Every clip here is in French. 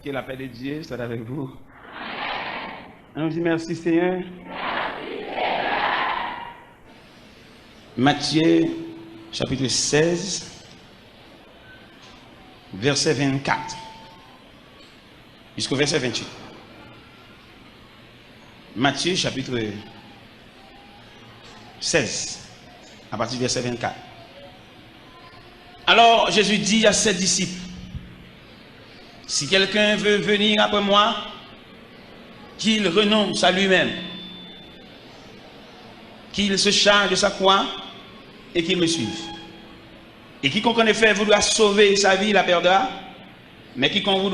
Que la paix de Dieu soit avec vous. On nous dit merci Seigneur. Matthieu chapitre 16, verset 24 jusqu'au verset 28. Matthieu chapitre 16, à partir du verset 24. Alors Jésus dit à ses disciples, si quelqu'un veut venir après moi, qu'il renonce à lui-même, qu'il se charge de sa croix et qu'il me suive. Et quiconque en effet voudra sauver sa vie la perdra, mais quiconque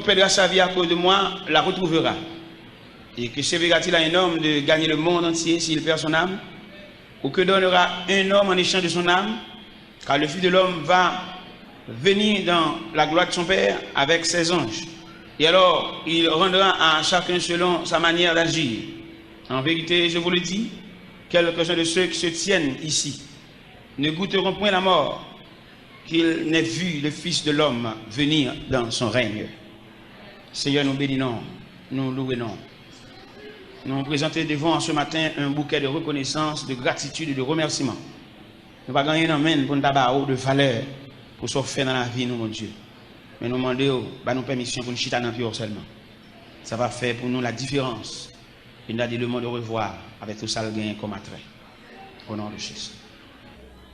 perdra sa vie à cause de moi la retrouvera. Et que servira-t-il à un homme de gagner le monde entier s'il perd son âme? Ou que donnera un homme en échange de son âme? Car le Fils de l'homme va venir dans la gloire de son Père avec ses anges. Et alors, il rendra à chacun selon sa manière d'agir. En vérité, je vous le dis, quelques-uns de ceux qui se tiennent ici ne goûteront point la mort, qu'ils n'aient vu le Fils de l'homme venir dans son règne. Seigneur, nous bénissons, nous louons. Nous présentons devant ce matin un bouquet de reconnaissance, de gratitude et de remerciement. Nous ne pas gagner un pour nous avoir de valeur pour ce faire dans la vie, nous, mon Dieu. Mais nous demandons nous permission pour nous chiter dans le seulement. Ça va faire pour nous la différence. Et nous avons dit le mot de revoir avec tout ça le gain comme attrait. Au nom de Jésus.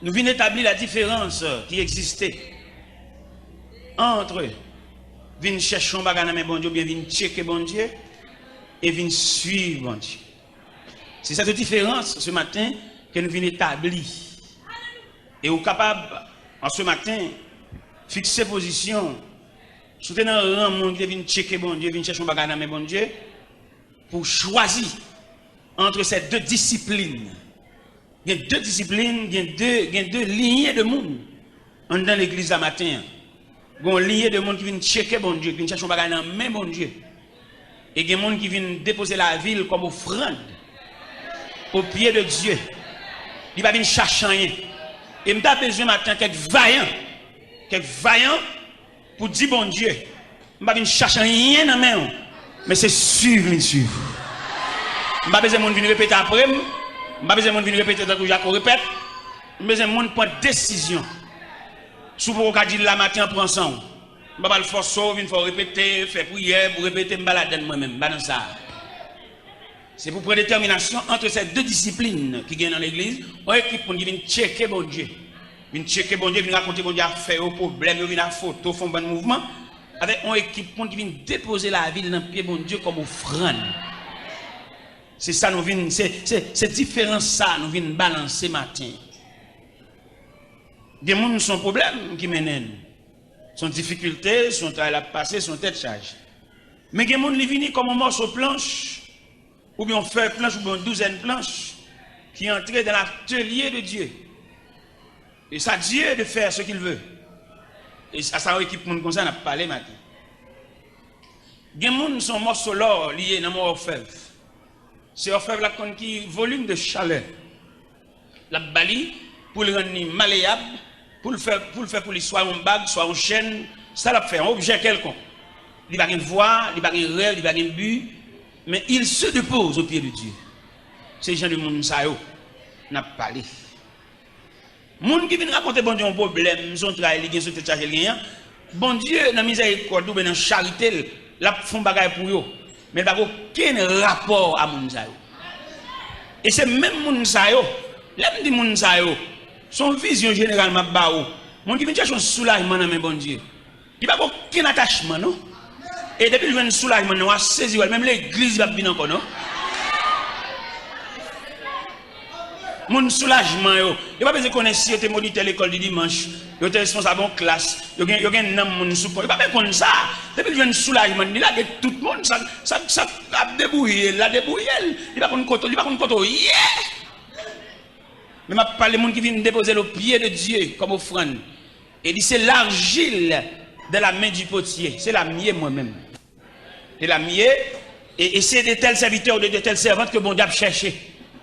Nous venons établir la différence qui existait entre venir chercher un bagage dans bon Dieu, bien venir checker bon Dieu et venir suivre bon Dieu. C'est cette différence ce matin que nous venons établir. Et vous êtes capable, en ce matin, fixer position, soutenir un rang, mon Dieu, venir checker bon Dieu, venir chercher un bagage dans bon Dieu, pour choisir entre ces deux disciplines. Il y a deux disciplines, il y a deux lignées de monde dans l'église ce matin. Il y a une lignée de monde qui vient checker bon Dieu, qui vient chercher un bagage dans même bon Dieu. Et il y a des gens qui viennent déposer la ville comme offrande au pied de Dieu. Il va venir chercher rien. Et je suis besoin maintenant quelques vaillants pour dire bon Dieu. Je ne vais pas chercher rien dans la main, mais c'est suivre. Je n'ai pas besoin de venir répéter après. Je n'ai pas besoin de venir répéter tant que Jacques répète. J'ai besoin de prendre décision. Si vous pouvez dire la matin, prend ensemble. Je ne vais pas le forcer, il faut répéter, faire prière, pour répéter, je balade moi-même. C'est pour prendre détermination entre ces deux disciplines qui viennent dans l'église. On équipe pour venir checker bon Dieu. Venir checker bon Dieu, venir raconter bon Dieu à faire au problème, venir à photo, faire un bon mouvement. Avec une équipe pour venir déposer la ville dans le pied bon Dieu comme offrande. C'est ça nous venons, c'est différent ça nous venons balancer matin. Des gens sont problèmes qui mènent. Son difficulté, son travail à passer, son tête charge. Mais des gens qui viennent comme un morceau planche, ou bien on fait planche, ou bien une douzaine planches, qui entrent dans l'atelier de Dieu. Et ça Dieu de faire ce qu'il veut. Et à ça équipe comme ça, on a parlé maintenant. Des gens qui sont morceaux l'or liés dans mon orfèvre. C'est orfèvre qui volume de chaleur. La bali pour le rendre malléable, pour le faire pour lui soit une bague, soit une chaîne, ça l'a fait un objet quelconque. Il n'a pas de voix, il n'a pas de rêve, il n'a pas de but, mais il se dépose au pied de Dieu. C'est les gens du monde ça n'a pas parlé. Les gens qui viennent raconter bon Dieu un problème, son travail, ils sont chargés de rien. Bon Dieu, dans la miséricorde ou dans la charité, la font bagaille pour eux. Mais il n'y a aucun rapport à Mounsayo. Et c'est même Mounsayo, l'aime de Mounsayo, son vision généralement bao. Mon qui vient chercher un soulagement dans mes bon Dieu. Il n'y a aucun attachement, non? Et depuis qu'il vient un soulagement, on a saisi, même l'église va venir encore, non? Mon soulagement, il n'y a pas besoin de connaître si tu es moniteur à l'école du dimanche, tu es responsable en classe, il y a un nom, il n'y a pas besoin de ça. Depuis qu'il y a un soulagement, il y a tout le monde, ça a débrouillé, il a débrouillé, il va prendre côté, yeah! Mais je parle des gens qui viennent déposer le pied de Dieu comme offrande. Et dit c'est l'argile de la main du potier, c'est la mienne moi-même. C'est la mienne, et c'est de tels serviteurs ou de telles servantes que bon Dieu a cherché.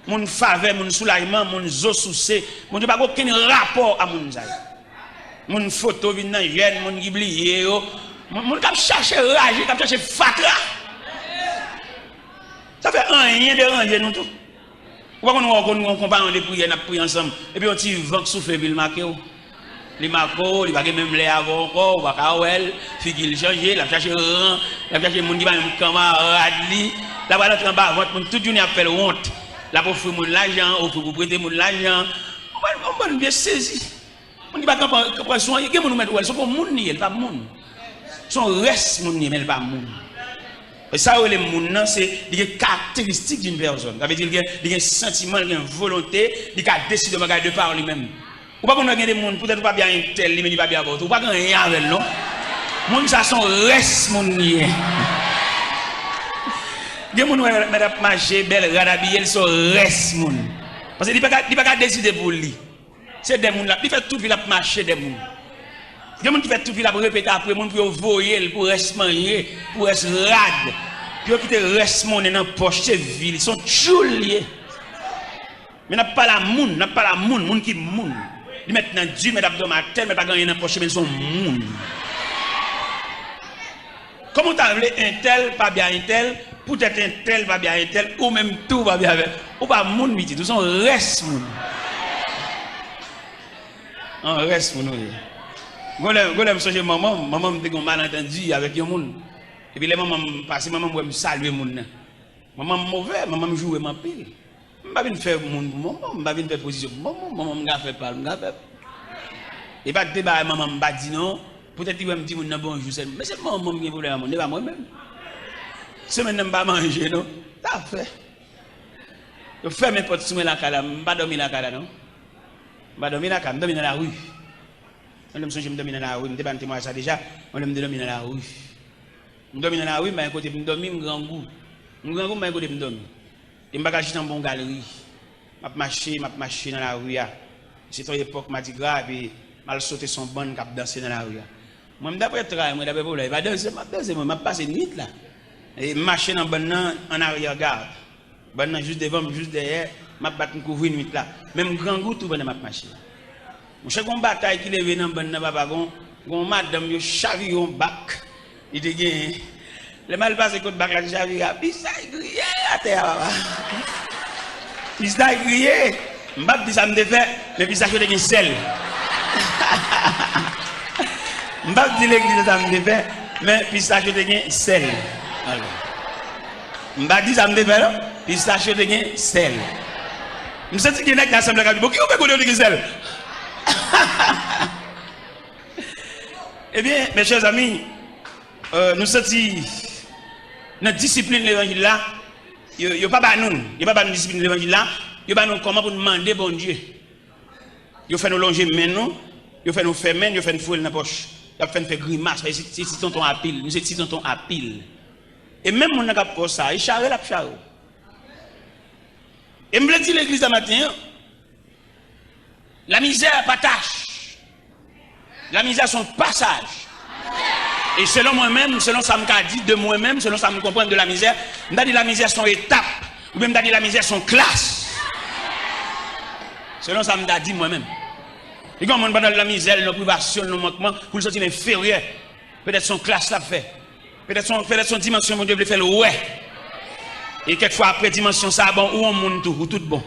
Mon faveur, mon soulagement, mon zo soucé, mon Dieu n'a aucun rapport à mon zaï. Mon photo vient dans jeune, mon giblier, Mon cap chercher rage, cap chercher fatra. Ça fait rien de ranger nous tout. Pourquoi on compare des prières, on prie ensemble et puis on tire vent souffle puis le marqué. Les marquos, il va même les avant encore, va kawel, figil changer, la chercher rang, la chercher monde qui va même camarade li, la va l'entrer en bas, votre toute journée appelle honte. La pour offrir mon l'argent, ou pour prêter mon l'argent. On va bien saisi. On dit pas qu'on soin, il y a mon mettre ouais, son monde ni, elle pas monde. Son reste mon ni, mais elle pas monde. Et ça où les monde c'est des caractéristiques d'une personne. Ça veut dire qu'il y a un sentiment, il y a une volonté, il a décidé de regarder par lui-même. Ou pas qu'on a des gens, peut-être pas bien tel, mais il pas bien avoir. Ou pas qu'on a rien avec non. Monde ça son reste mon ni. Des gens qui marché belle radabille, ils sont reste mon. Parce qu'il ne pas décider pour lui. C'est des gens là, il fait tout vie la marcher des gens. Des gens qui fait tout vie la répéter après monde pour voyer pour reste manger, pour reste rad. Puis quitter reste mon dans poche c'est ville, ils sont toujours liés. Mais n'a pas la moun, n'a pas la moun qui moun. Ils mettent dans Dieu, mettent dans ma tête, mais pas gagner dans poche, mais ils sont moun. Comment t'as appelé un tel, pas bien un tel, peut-être un tel, pas bien un tel, ou même tout va bien avec. Ou pas moun miti, tout son reste moun. On reste moun. Golem soje maman me dit qu'on malentendu avec un moun. Et puis les mamans passent, maman me saluer moun. Maman mauvais, maman me joue ma pile. Je ne vais pas faire moun pour maman, je ne vais pas faire position pour maman, je ne vais pas faire parler, je ne vais pas faire. Et pas de débat, maman me dit non. Peut-être qu'il va me dire bonjour, mais c'est maman qui voulait à mon, n'est pas moi-même. Si je ne pas manger, non? Ça fait. Je fais mes potes sous la cala, je ne vais pas dormir la cala, non? Je ne vais pas dormir la cala, je dormir dans la rue. Je me dormir dans la rue, je ne sais pas ça déjà, je me dormir dans la rue. Je dormir dans la rue, mais à côté, je dormir, je grand goût. Je grand goût, mais à côté, je dormir. Et je ne vais pas dans une bonne galerie. Je marche dans la rue. C'est une époque, je dis grave, et je sauté son bon cap danser dans la rue. Moi, d'après travail, moi, d'après pour là, je vais danser, je passe une nuit là. Et marcher dans le en arrière-garde. Juste devant, juste derrière, je vais me couvrir une nuit là. Même grand goût, tout le monde marcher. Je sais qu'on bataille qui est dans le papa, on madame, yo chavire un bac. Il te gagne. Le mal passe contre bac la chavire, puis ça grillé à terre. Puis ça grillé. M'bap dit ça me défait, mais puis ça je te sel. M'bap dit l'église ça me défait, mais puis ça je te sel. M'bap dit ça me défait là, puis ça je te sel. Je sens que nek l'assemblée qui dit qui peut connaître sel. Eh bien, mes chers amis, nous sommes notre discipline de l'évangile là, il n'y a pas de discipline de l'évangile là, il y a comment pour demander bon Dieu. Il fait nous longer maintenant, il fait nous faire main, il fait nous fouler dans la poche, il fait nous faire grimace, c'est tonton à pile, nous c'est tonton à pile. Et même mon n'a pas ça, il charge la charge. Et me dit l'église ce matin, la misère partage. La misère son passage. Et selon moi-même, selon ça me dit de moi-même, selon ça me comprend de la misère, je dis la misère son étape, ou même je dis la misère son classe. Selon ça me dit moi-même. Et quand on dans la misère, la privation, le manquement, pour le sentir inférieur, peut-être son classe l'a fait. Peut-être son dimension, mon Dieu, le fait le ouais. Et quelquefois après dimension, ça bon, ou on monte tout, ou tout bon.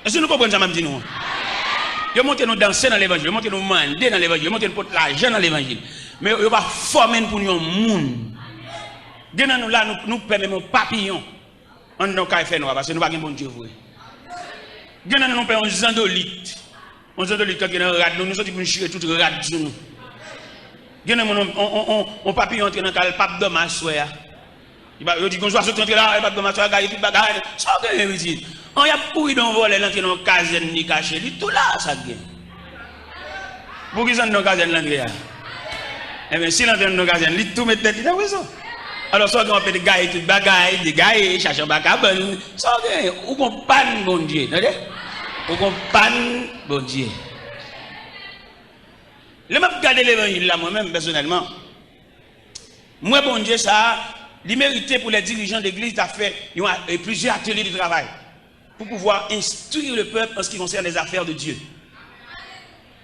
Est-ce que nous comprenons ça, même dit nous? Ils montent nous danser dans l'évangile, ils montent nous demander dans l'évangile, ils montent nous porter l'argent dans l'évangile. Mais ils vont former pour nous un monde. Nous là, nous permettons papillon. On ne peut pas faire parce que nous n'avons pas bon Dieu. Nous payons un zandolite. Un zandolite qui est dans le rad, nous sommes pour chier tout le rad sur nous. On papillon entre dans le pape d'homme à soi. Il dit qu'on soit sorti là, il va pas de gagner tout bagage. Ça gagne dit. On y a pourri dans voler l'entrée dans caserne ni caché, tout là ça gagne. Pour qui ça dans caserne l'entrée? Eh bien si l'entrée dans caserne, il tout met tête dans raison. Alors ça qu'on fait des gars tout bagage, des gars chercher bagage, ça gagne ou qu'on panne bon Dieu, entendez? Ou qu'on panne bon Dieu. Le m'a regarder l'évangile là moi-même personnellement. Moi bon Dieu ça il méritait pour les dirigeants d'église d'affaires fait plusieurs ateliers de travail pour pouvoir instruire le peuple en ce qui concerne les affaires de Dieu.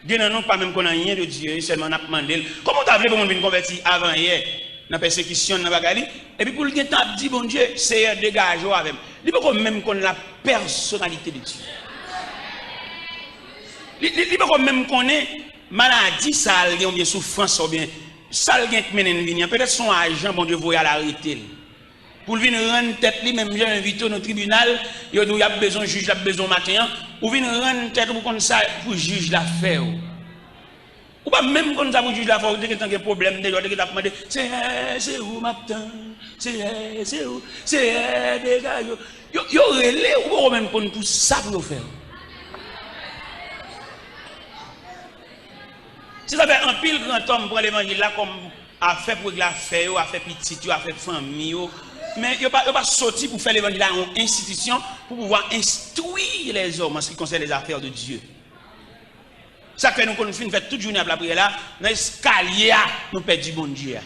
Gen non pas même qu'on a rien de Dieu, seulement on a demandé. Comment tu as voulu pour nous venir convertir avant hier dans persécution dans bagali et puis pour le temps dit bon Dieu, c'est dégage avec. Il faut même qu'on la personnalité de Dieu. Il faut même qu'on ait maladie ça ou bien souffrance ou bien ça qui mène venir peut-être son agent bon Dieu voyait l'arrêter. Pour venir rendre tête lui même j'ai invité au tribunal, il y a besoin de juge, il a besoin matin, ou venir rendre tête pour comme ça pour juge l'affaire. Ou pas même quand ça pour juge l'affaire, dès que tu as un problème, dès que tu as demandé, c'est où matin, c'est où, c'est dégage. Yo relé ou même pour tout ça pour faire. Si ça fait un pile grand homme pour l'évangile là comme a fait pour la faire, a fait petit, a fait famille, mais il n'y a pas sorti pour faire l'évangile là en institution pour pouvoir instruire les hommes en ce qui concerne les affaires de Dieu. Ça fait nous qu'on fait toute journée à la prière là, dans l'escalier nous perdons bon Dieu.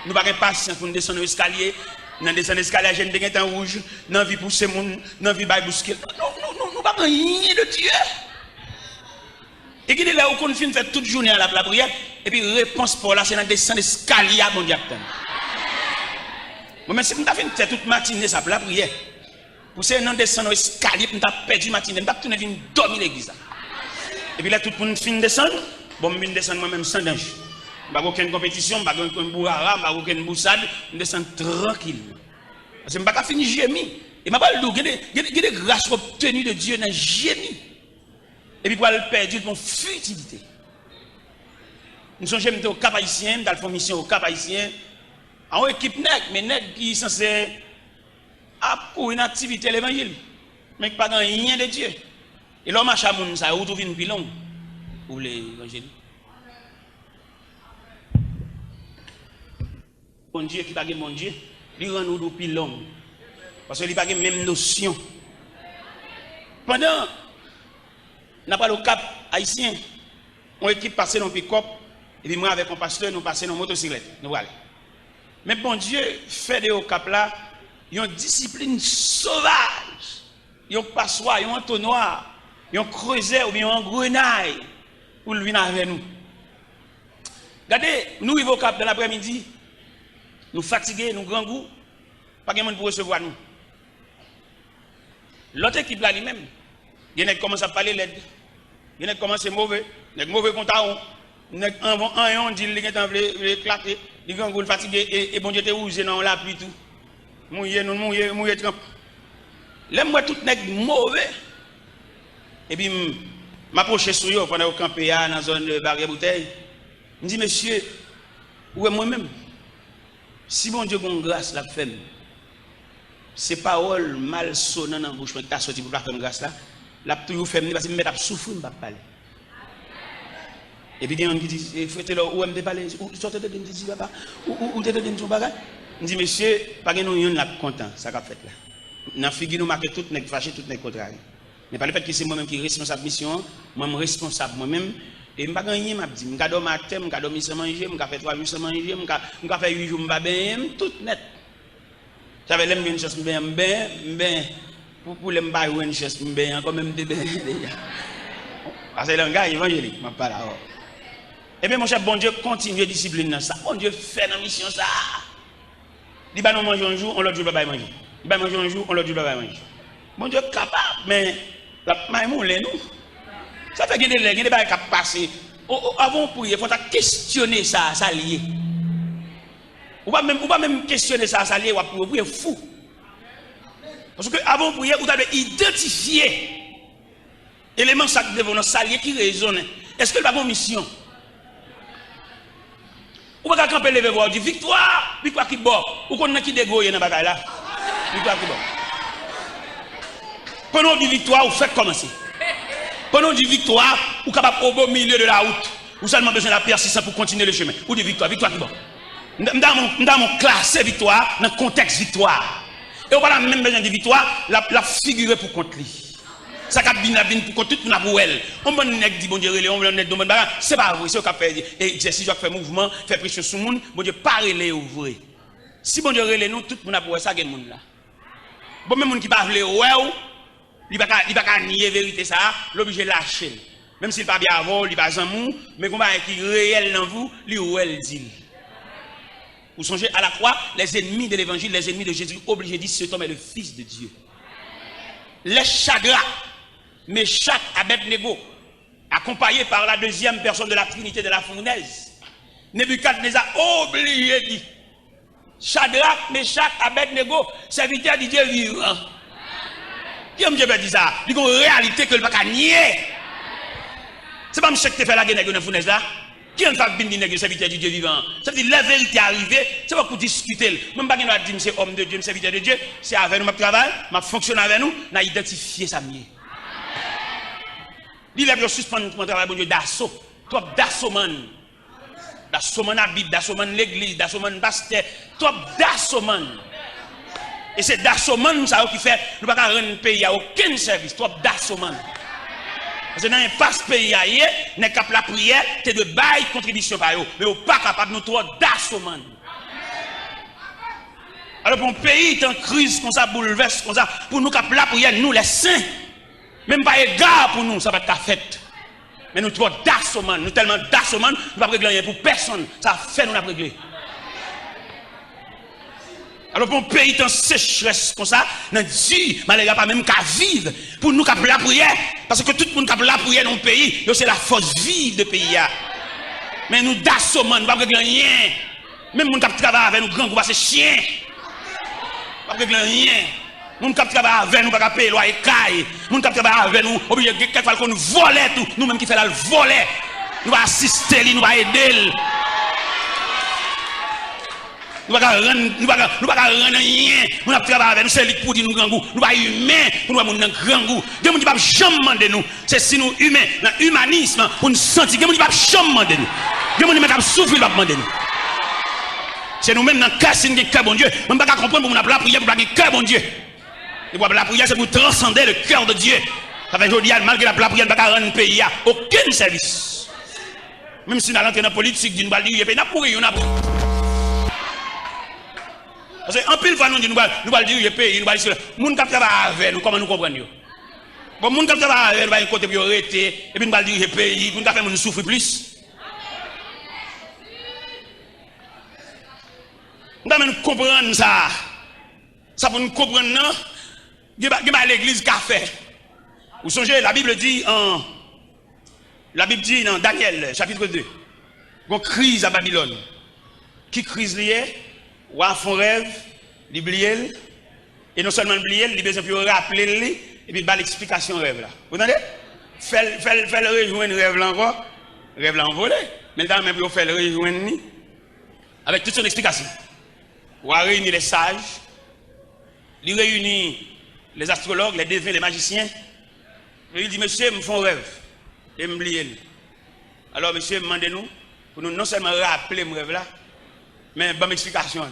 Nous n'avons pas patience pour nous descendre l'escalier, nous descendre l'escalier, j'ai des temps rouge, nous vie pousser mon, nous vie bailler bousquer. Nous pas rien de Dieu. Et qui est là où qu'on fait toute journée à la prière et puis réponse pour là c'est dans descendre l'escalier à bon Dieu. Moi même si nous avons fait toute matinée ça pour la prière. Pour c'est dans descendre l'escalier, nous avons perdu matinée, nous avons tourner venir dormir l'église. Et puis là, tout le monde finit de descendre. Bon, je descends moi-même sans danger. Je n'ai pas aucune compétition, je n'ai pas aucune bourrara, je n'ai pas aucune boussade. Je descends tranquillement. Parce que je n'ai pas fini gémir. Et je n'ai pas le dos. Il y a des grâces obtenues de Dieu dans le gémir. Et puis pour le perdre, pour futilité. Nous sommes jamais au Cap Haïtien, dans la mission au Cap Haïtien. En équipe nègre, mais nègre qui sont censés pour une activité de l'évangile. Mais qui pas rien de Dieu. Et l'homme a chamoun ça, où trouve une pilon pour l'évangile. Mon Dieu qui pas mon Dieu, il rend nous pilon. Parce qu'il n'a pas la même notion. Pendant, n'a pas le Cap haïtien, on équipe passé dans le pick-up, et puis moi avec mon pasteur, nous passons dans la motocyclette. Nous voilà. Mais bon Dieu fait de au Cap là, il y a une discipline sauvage. Il y a un passoire, il y a un entonnoir. Ils ont creusé ou bien un grenaille pour venir avec nous. Regardez, nous vivons au Cap dans l'après-midi, nous fatigués, nous grand goût, pas de monde pour recevoir nous. L'autre équipe là lui-même, il y a qui commence à parler l'aide, il y a qui commence à mauvais, il y a mauvais compte à on dit qu'il est éclaté, il grand goût fatigué et bon Dieu te rouge dans la pluie tout. Mouillé trempe. Là moi tout nèg mauvais. Et puis, je m'approche sur eux pendant que je campais dans la zone de barrière bouteille. Je dis, monsieur, où est moi-même? Si bon Dieu a une grâce, la fait, ces paroles mal sonnantes dans la bouche, qui t'a sorti pour la faire grâce là, la toujours fait, parce que je vais souffrir, je ne vais pas parler. Et puis, il y a un qui dit, faites-le, où est-ce que parler? Où sortez de me papa? Où t'es de me bagage? Je dis, monsieur, pas que nous sommes contents, ça qu'a fait là. Dans la figure, nous marquons tout, nous fâchés, tout, nous contrariés. Mais par le fait que c'est moi-même qui suis responsable de la mission, moi-même responsable moi-même, et je ne vais pas gagner, je dis, je vais matin, je vais dormir sans manger, je vais faire 3 jours sans manger, je vais faire 8 jours, je vais bien, tout net. Ça veut dire que je vais bien, pour les me une chaise, je vais bien, quand même, déjà. Parce que c'est un gars évangélique, je ne parle pas. Et bien, mon cher, bon Dieu continue à discipliner dans ça. Bon Dieu fait dans la mission ça. Il va nous manger un jour, on l'autre jour, il va manger. Il va manger un jour, on l'autre jour, il va manger. Bon Dieu capable, mais la maïmoule nous. Ça fait qu'il y a des choses qui passent. Avant pour il faut questionner ça, ça lié. Ou pas même questionner ça, ça lié, ou pour fou. Parce que avant pour vous avez identifié éléments de salier qui résonnent. Est-ce que le pas mission? Ou pas camper lever voir du victoire qui bord. Ou qu'on a qui dégoye dans la bataille là. Victoire qui bord. Pendant du victoire, vous faites commencer. Pendant du victoire, vous êtes capable au milieu de la route. Vous avez seulement besoin de la persistance pour continuer le chemin. Ou de victoire qui bord. Dans mon classe victoire, dans le contexte victoire. Et on n'a même besoin de victoire, la figure pour contre lui. Ça a bien pour contre tout le monde. On va dit bon Dieu, on va dire bon c'est pas vrai, c'est ce qu'on fait. Exercice, on fait mouvement, fait pression sur le monde, bon Dieu, pas relais ouvrir. Si bon Dieu relais nous, tout le monde a pour ça, il y a monde là. Bon, même monde qui parle, ouais, il va pas nier la vérité, ça, l'obligé de lâcher. Même s'il pas bien avant, il pas amour, mais comment qui est réel dans vous, lui ou elle dit. Vous songez à la croix, les ennemis de l'évangile, les ennemis de Jésus, obligés de dire cet homme est le Fils de Dieu. Les Shadrach, Meshach, Abednego, accompagnés par la deuxième personne de la Trinité de la fournaise, Nebuchadnezzar obligé de dire Shadrach, Meshach, Abednego, serviteurs de Dieu vivant. Qui aime Dieu dire ça? Il y a une réalité que le pas nier. C'est pas M. qui fait la guerre dans la fournaise là. Qui en fait bien dire serviteur de Dieu vivant? Ça veut dire la vérité arrivée, c'est pas pour discuter. Même pas qu'il a dit c'est homme de Dieu, serviteur de Dieu, c'est avec nous, je travaille, je fonctionne avec nous, on a identifié ça mieux. Il a suspendu mon travail, bon Dieu, d'assaut. Trop d'assaut, man. D'assaut, man, la Bible, d'assaut, man, l'église, d'assaut, man, pasteur. Trop d'assaut, man. Et c'est d'assaut, man, ça qui fait, nous ne pouvons pas rendre un pays à aucun service. Trop d'assaut, man. Parce que dans un passe pays, n'est qu'à la prière, c'est de bail contribution par eux. Mais on n'est pas capable de nous trop d'assaut, man. Alors pour un pays est en crise, comme ça, bouleverse, comme ça, pour nous capable la prière, nous les saints. Même pas égard pour nous, ça va être fait. Mais nous trop d'assommant, nous tellement d'assommant, nous ne pouvons pas régler rien pour personne. Ça fait nous la régler. Alors pour un pays en sécheresse comme ça, nous dit, malgré pas même qu'à vivre, pour nous capable la prière, parce que tout le monde capable la prière dans le pays, c'est la force vive du pays. Mais nous d'assommant, nous ne pouvons pas régler rien. Même nous qui travaillent avec nous grands groupes, c'est chien. Nous ne pouvons pas régler rien. Nous qui travaillons avec nous, nous ne pouvons pas payer loi et caille. Nous qui travaillons avec nous, obligé quelquefois qu'on nous vole tout. Nous-mêmes qui faisons le voler. Nous allons assister, nous allons aider. Nous ne pouvons pas rendre rien. Nous travaillons avec nous, c'est lui pour dire nous grand goût. Nous sommes humains pour nous avoir un grand goût. Dieu ne dit pas jamais demander nous. C'est si nous humains, dans l'humanisme, pour nous sentir. Dieu ne dit pas jamais demander nous. Dieu ne dit pas souffrir, pas demander nous. C'est nous-mêmes dans le cas, c'est un cœur bon Dieu. On ne peut pas comprendre pour nous la prière pour un cœur bon Dieu. Et pour la prière, c'est pour transcender le cœur de Dieu. Ça fait aujourd'hui, malgré la prière, on ne peut pas rendre un pays à aucun service. Même si nous allons entrer dans la politique, nous allons dire, nous pourrions, nous allons. Parce qu'en pile fois, nous allons dire, pays, nous allons dire, nous allons travailler avec nous, comment nous comprenons. Bon, nous allons travailler avec nous, nous allons côté pour arrêter, et puis nous allons dire, pays, pour nous faire nous souffrir plus. Nous allons comprendre ça. Ça pour nous comprendre, non? Il y a l'église qu'a fait. Vous songez, la Bible dit dans Daniel, chapitre 2, une crise à Babylone. Qui crise liée? Ou à fond rêve, l'oublier, et non seulement l'oublier, il a besoin de rappeler, et puis il l'explication rêve là. Vous entendez? Fait le rejoindre rêve là encore, rêve là envolé, mais dans même il fait le rejoindre avec toute son explication. Ou à réunir les sages, il réunit les astrologues, les devins, les magiciens. Il dit, monsieur, me font rêve. Et me oublier. Alors, monsieur, demandez-nous, pour nous non seulement rappeler mon rêve là, mais bonne explication.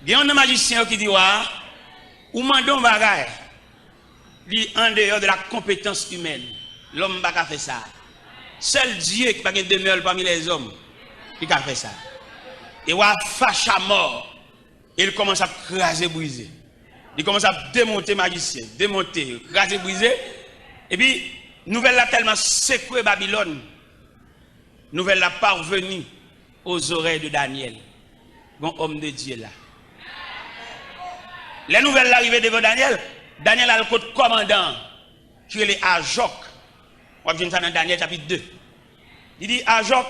Il y a un magicien qui dit, ou mandons bagaille, dit en dehors de la compétence humaine. L'homme n'a pas fait ça. Seul Dieu qui n'a pas demeure parmi les hommes qui a fait ça. Et wa fâche à mort. Il commence à craser, briser. Il commence à démonter magicien, démonter, craser, briser. Et puis, nouvelle là tellement secoué Babylone. Nouvelle là parvenue aux oreilles de Daniel. Bon homme de Dieu là. Les nouvelles arrivées devant Daniel. Daniel a le code commandant qui est les Ajok. On va voir ça dans Daniel chapitre 2. Il dit Ajok,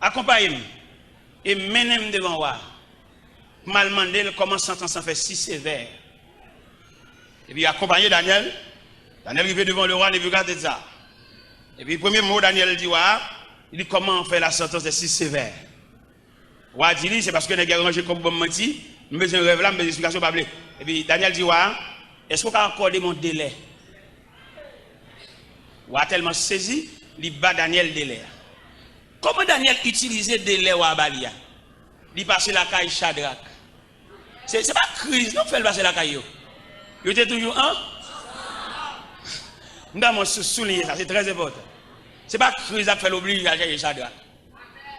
accompagnez-moi et menez-moi devant moi. Mal mandé comment sentence en fait si sévère. Et puis accompagné Daniel. Daniel arrivé devant le roi Nebuchadnezzar. Et puis le premier mot Daniel dit il dit comment on fait la sentence de si sévère. Roi dit c'est parce que les rangé comme bon menti, mais je rêve là, mes explications pas blé. Et puis Daniel dit est-ce qu'on peut accorder mon délai? Roi tellement saisi, il bat Daniel délai. Comment Daniel utilisait délai ou abalia? Il passe la caille Shadrach. C'est pas crise, non, fait passer la caille. Il était toujours nous devons souligner ça, c'est très important. Ce n'est pas crise qui fait l'obligation à chercher Shadrach.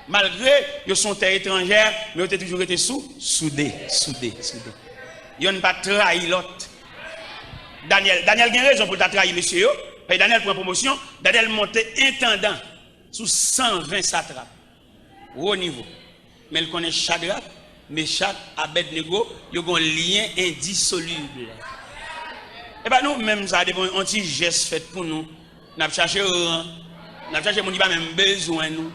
Malgré qu'ils sont terre étrangère, mais ils ont toujours été soudés. Ils n'ont pas trahi l'autre. Daniel a raison pour trahi monsieur, Et Daniel prend promotion, Daniel monte intendant sous 120 satrapes. Au niveau. Mais il connaît Shadrach, Meshach, Abednego, il y a un lien indissoluble. Et bien nous, même ça, des petits gestes faits pour nous. Nous avons cherché mon qui n'a même besoin nous.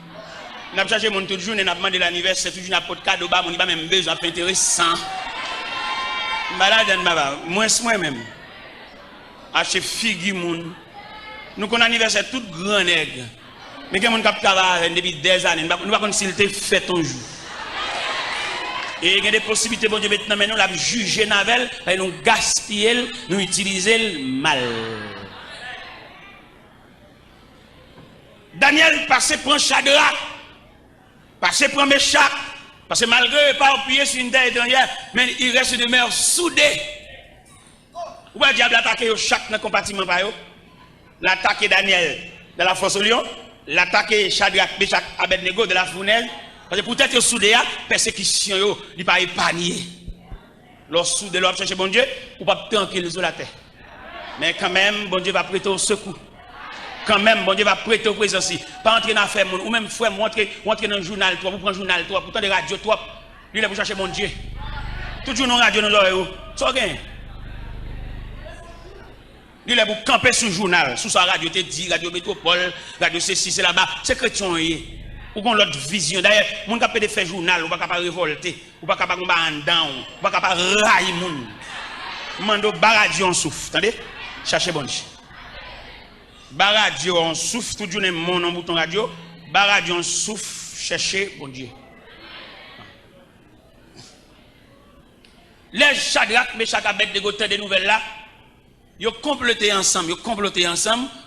Nous avons cherché mon toute journée, nous avons demandé l'anniversaire, toujours n'a pas de cadeau, mon qui n'a même besoin, c'est intéressant. Malade, moi-même. Acheter figure moun. Nous connaissons l'anniversaire tout grand nègre. Mais quelqu'un qui a travaillé depuis des années, nous ne pouvons pas s'il était fait un jour. Et il y a des possibilités, bon Dieu, maintenant, nous la juger Navel, et nous gaspiller, nous utiliser mal. Daniel passé pour Shadrach, passé pour Meshach, parce que malgré pas appuyer sur une terre étrangère, mais il reste de mer soudée. Où est le diable attaqué chaque compartiment par eux? L'attaquer Daniel de la fosse au lion, l'attaquer Shadrach, Meshach, Abednego de la fournaise. Parce que peut-être que soudé, persécution, il n'est pas épargné. Lorsque soudé, l'homme cherche bon Dieu, ou pas tranquille sur la terre. Mais quand même, bon Dieu va prêter au secours. Quand même, bon Dieu va prêter au présence. Pas entrer dans l'affaire, ou même frère, entrer dans le journal, toi, vous prenez le journal, toi, pourtant des radios, toi, lui, là, vous cherchez bon Dieu. Toujours dans la radio, dans l'oreille, ça gagne. Lui, là, vous campez sur le journal, sous sa radio, te dit, radio métropole, radio ceci, c'est là-bas, c'est chrétien. Ou qu'on l'autre vision. D'ailleurs, mon capable de faire journal, ou pas capable de révolter, ou pas capable de en down, ou pas capable de railler moun. Mando baradio en souffle, attendez? Cherchez bon Dieu. Baradio en souffle, tout journée mon en bouton radio, baradio en souffle, cherchez bon Dieu. Les Shadrach, Meshach, Abednego, des nouvelles là, ils ont comploté ensemble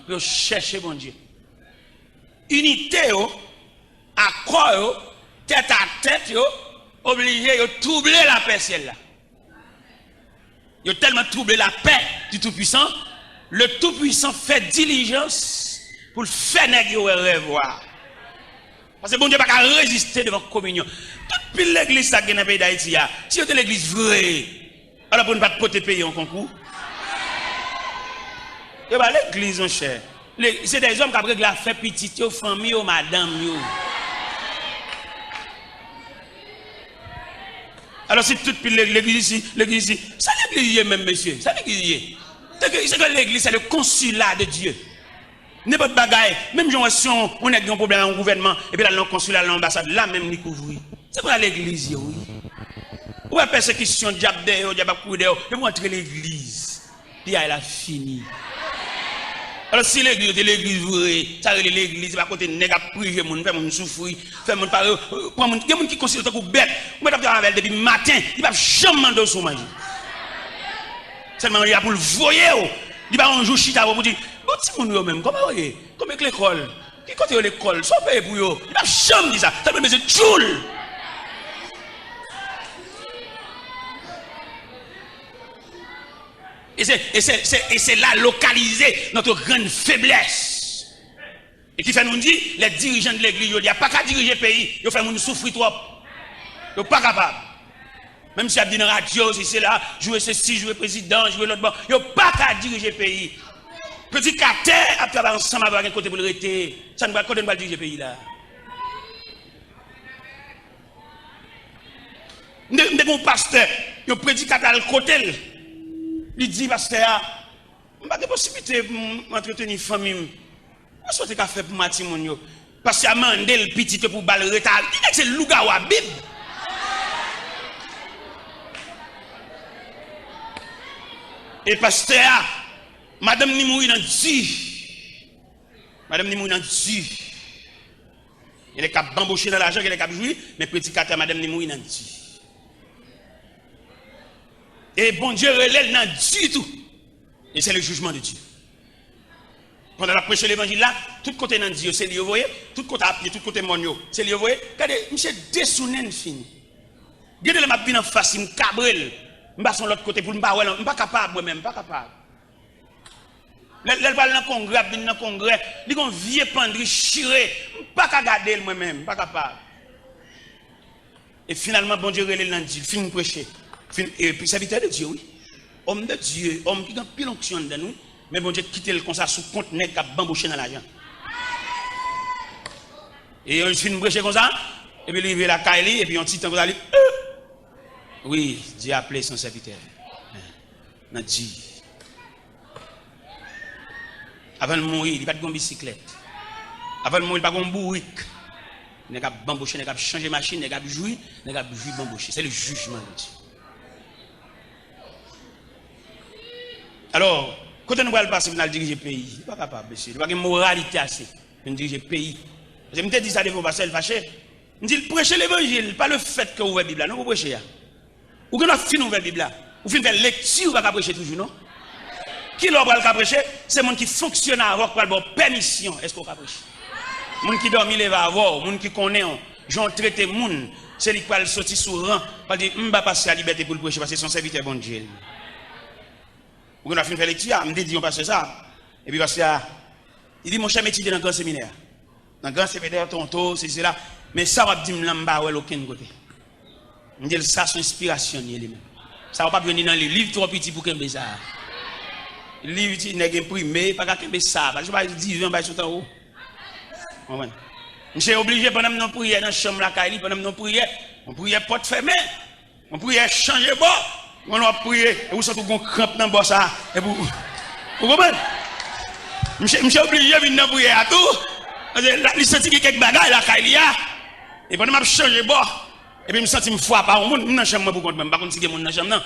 pour chercher bon Dieu. Unité, accord, tête à tête, obligé de troubler la paix celle-là. Ils ont tellement troublé la paix du Tout-Puissant, le Tout-Puissant fait diligence pour le faire négocier revoir. Parce que bon Dieu n'a pas résister devant la communion. Toute l'église qui est dans le pays d'Haïti, si c'était l'église vraie, alors pour ne pas porter payer en concours. Et bien l'église, mon cher, c'est des hommes qui ont réglé la fait petite, aux familles, aux madame. Alors si toute l'église ici, ça l'église même, monsieur, ça l'église. C'est que l'église, c'est le consulat de Dieu. N'importe bagaille, même si on a un problème au gouvernement, et puis là, le consulat, l'ambassade, là même, nous couvrir. C'est quoi l'église, oui? Où est la persécution, diable dehors, diable dehors, et vous entrez l'église. Puis elle a fini. Alors si l'église est l'église vraie, ça c'est l'église, va côté nèg à priver mon, faire mon souffrir, faire mon parler, prend mon, il y a mon qui considère ça comme bête. Moi t'as avec depuis matin, il va jamais demander son manger. Seulement il a pour le voyer, il va un jour chita pour dire, bon petit monde yo même, comment voyez, comme avec l'école, qui côté l'école, soit payé pour yo, il va jamais dire ça, ça me c'est tchoul. Et c'est là localiser notre grande faiblesse. Et qui fait nous dire, les dirigeants de l'église, il n'y a pas qu'à diriger le pays, il fait nous souffrir trop. Ils ne sont pas capables. Même si il y a des radios, si c'est là, jouer ceci, jouer président, jouer l'autre bon, ils n'ont pas qu'à diriger le pays. Petit carter, à travailler ensemble avec un côté pour le rester. Ça ne va pas diriger le pays là. Nous avons un pasteur, il prédicateur à le côté. Il dit, pasteur, je n'ai pas de possibilité pour entretenir une famille. Je souhaite qu'à faire pour Matimon. Parce que a mandé le petit pour balle retard. Il dit que c'est Lougawa Bib. Et pasteur, madame Nimou il a dit. Madame Nimou il a dit. Il est capable d'embaucher dans l'argent, il est capable de jouer, mais prédicateur, madame Nimou il a dit. Et bon Dieu relève n'a du tout. Et c'est le jugement de Dieu. Quand on a prêché l'évangile là, tout côté dans Dieu, c'est lui, vous voyez, tout côté à pied, tout côté monio, c'est lui, vous voyez. Regardez, monsieur dessounen fini. Regardez le m'a bien en face, il me cabrel. Je vais sur l'autre côté pour me pas, je ne suis pas capable moi-même, pas capable. Elle parle dans le congrès, il y a un vieux pendri chiré, je ne suis pas capable de garder moi-même, pas capable. Et finalement, bon Dieu relève dans Dieu, il finit prêcher. Et puis serviteur de Dieu, oui. Homme de Dieu, homme qui a pile onction de nous, Mais bon Dieu, quitter le comme ça sous compte nèg qui a bambouché dans l'argent. Et on finit prêcher comme ça, et puis il arrive la Kaili, et puis on titre comme ça, oui, Dieu a appelé son serviteur. Dans Dieu. Avant de mourir, il n'y a pas de bicyclette. Avant de mourir, il n'y a pas de bourrique. Il n'y a pas de bambouché, il n'y a pas de changer de machine, il n'y a pas de jouir, il n'y a pas de jouir bambouché. C'est le jugement de Dieu. Alors, quand on va passer, on va diriger le pays. Il n'est pas capable, monsieur. Il n'y a pas de moralité assez pour diriger le pays. Je me dis ça devant passer le fâché. Je dis prêcher l'évangile, pas le fait que vous ouvrez la Bible. Non, vous prêchez. Ou que nous finissons ouvrir la Bible. Vous finissez faire lecture, vous ne pouvez pas prêcher toujours, non? Qui l'a pas prêcher? C'est les gens qui fonctionnent avant pour avoir permission. Est-ce qu'on peut prêcher? Les gens qui dorment, ils va avoir. Les gens qui connaissent, j'en traite les gens. C'est lui qui va sortir sur rang. Pour dire, je ne vais pas passer à la liberté pour le prêcher parce que c'est son serviteur bon Dieu. Vous avez fini faire lecture, je me dis, on passe ça. Et puis, parce que, il dit, mon cher étudiant dans le grand séminaire. Dans le grand séminaire, tonto, c'est cela. Mais ça va dire, je ne vais pas aucun côté. Je dis, ça, c'est une inspiration. Ça ne va pas venir dans les livres trop petits pour qu'il ça. Les livres, il n'est pas imprimé, pas qu'il ça. Je ne vais pas dire, je vais tout en haut. Je suis obligé, pendant que nous prions dans la chambre, pendant que nous prions, on prie porte fermée. On prie changer bord. On va prier, et vous sentez qu'on crampe dans le bas ça. Et vous comprenez? Je suis obligé de venir prier à tout. Je sens qu'il y a quelques bagages là, et pendant que je change de bord, et puis je me sens que je me fous par un monde, dans la chambre pour compte même, pas contre si il y a dans la chambre.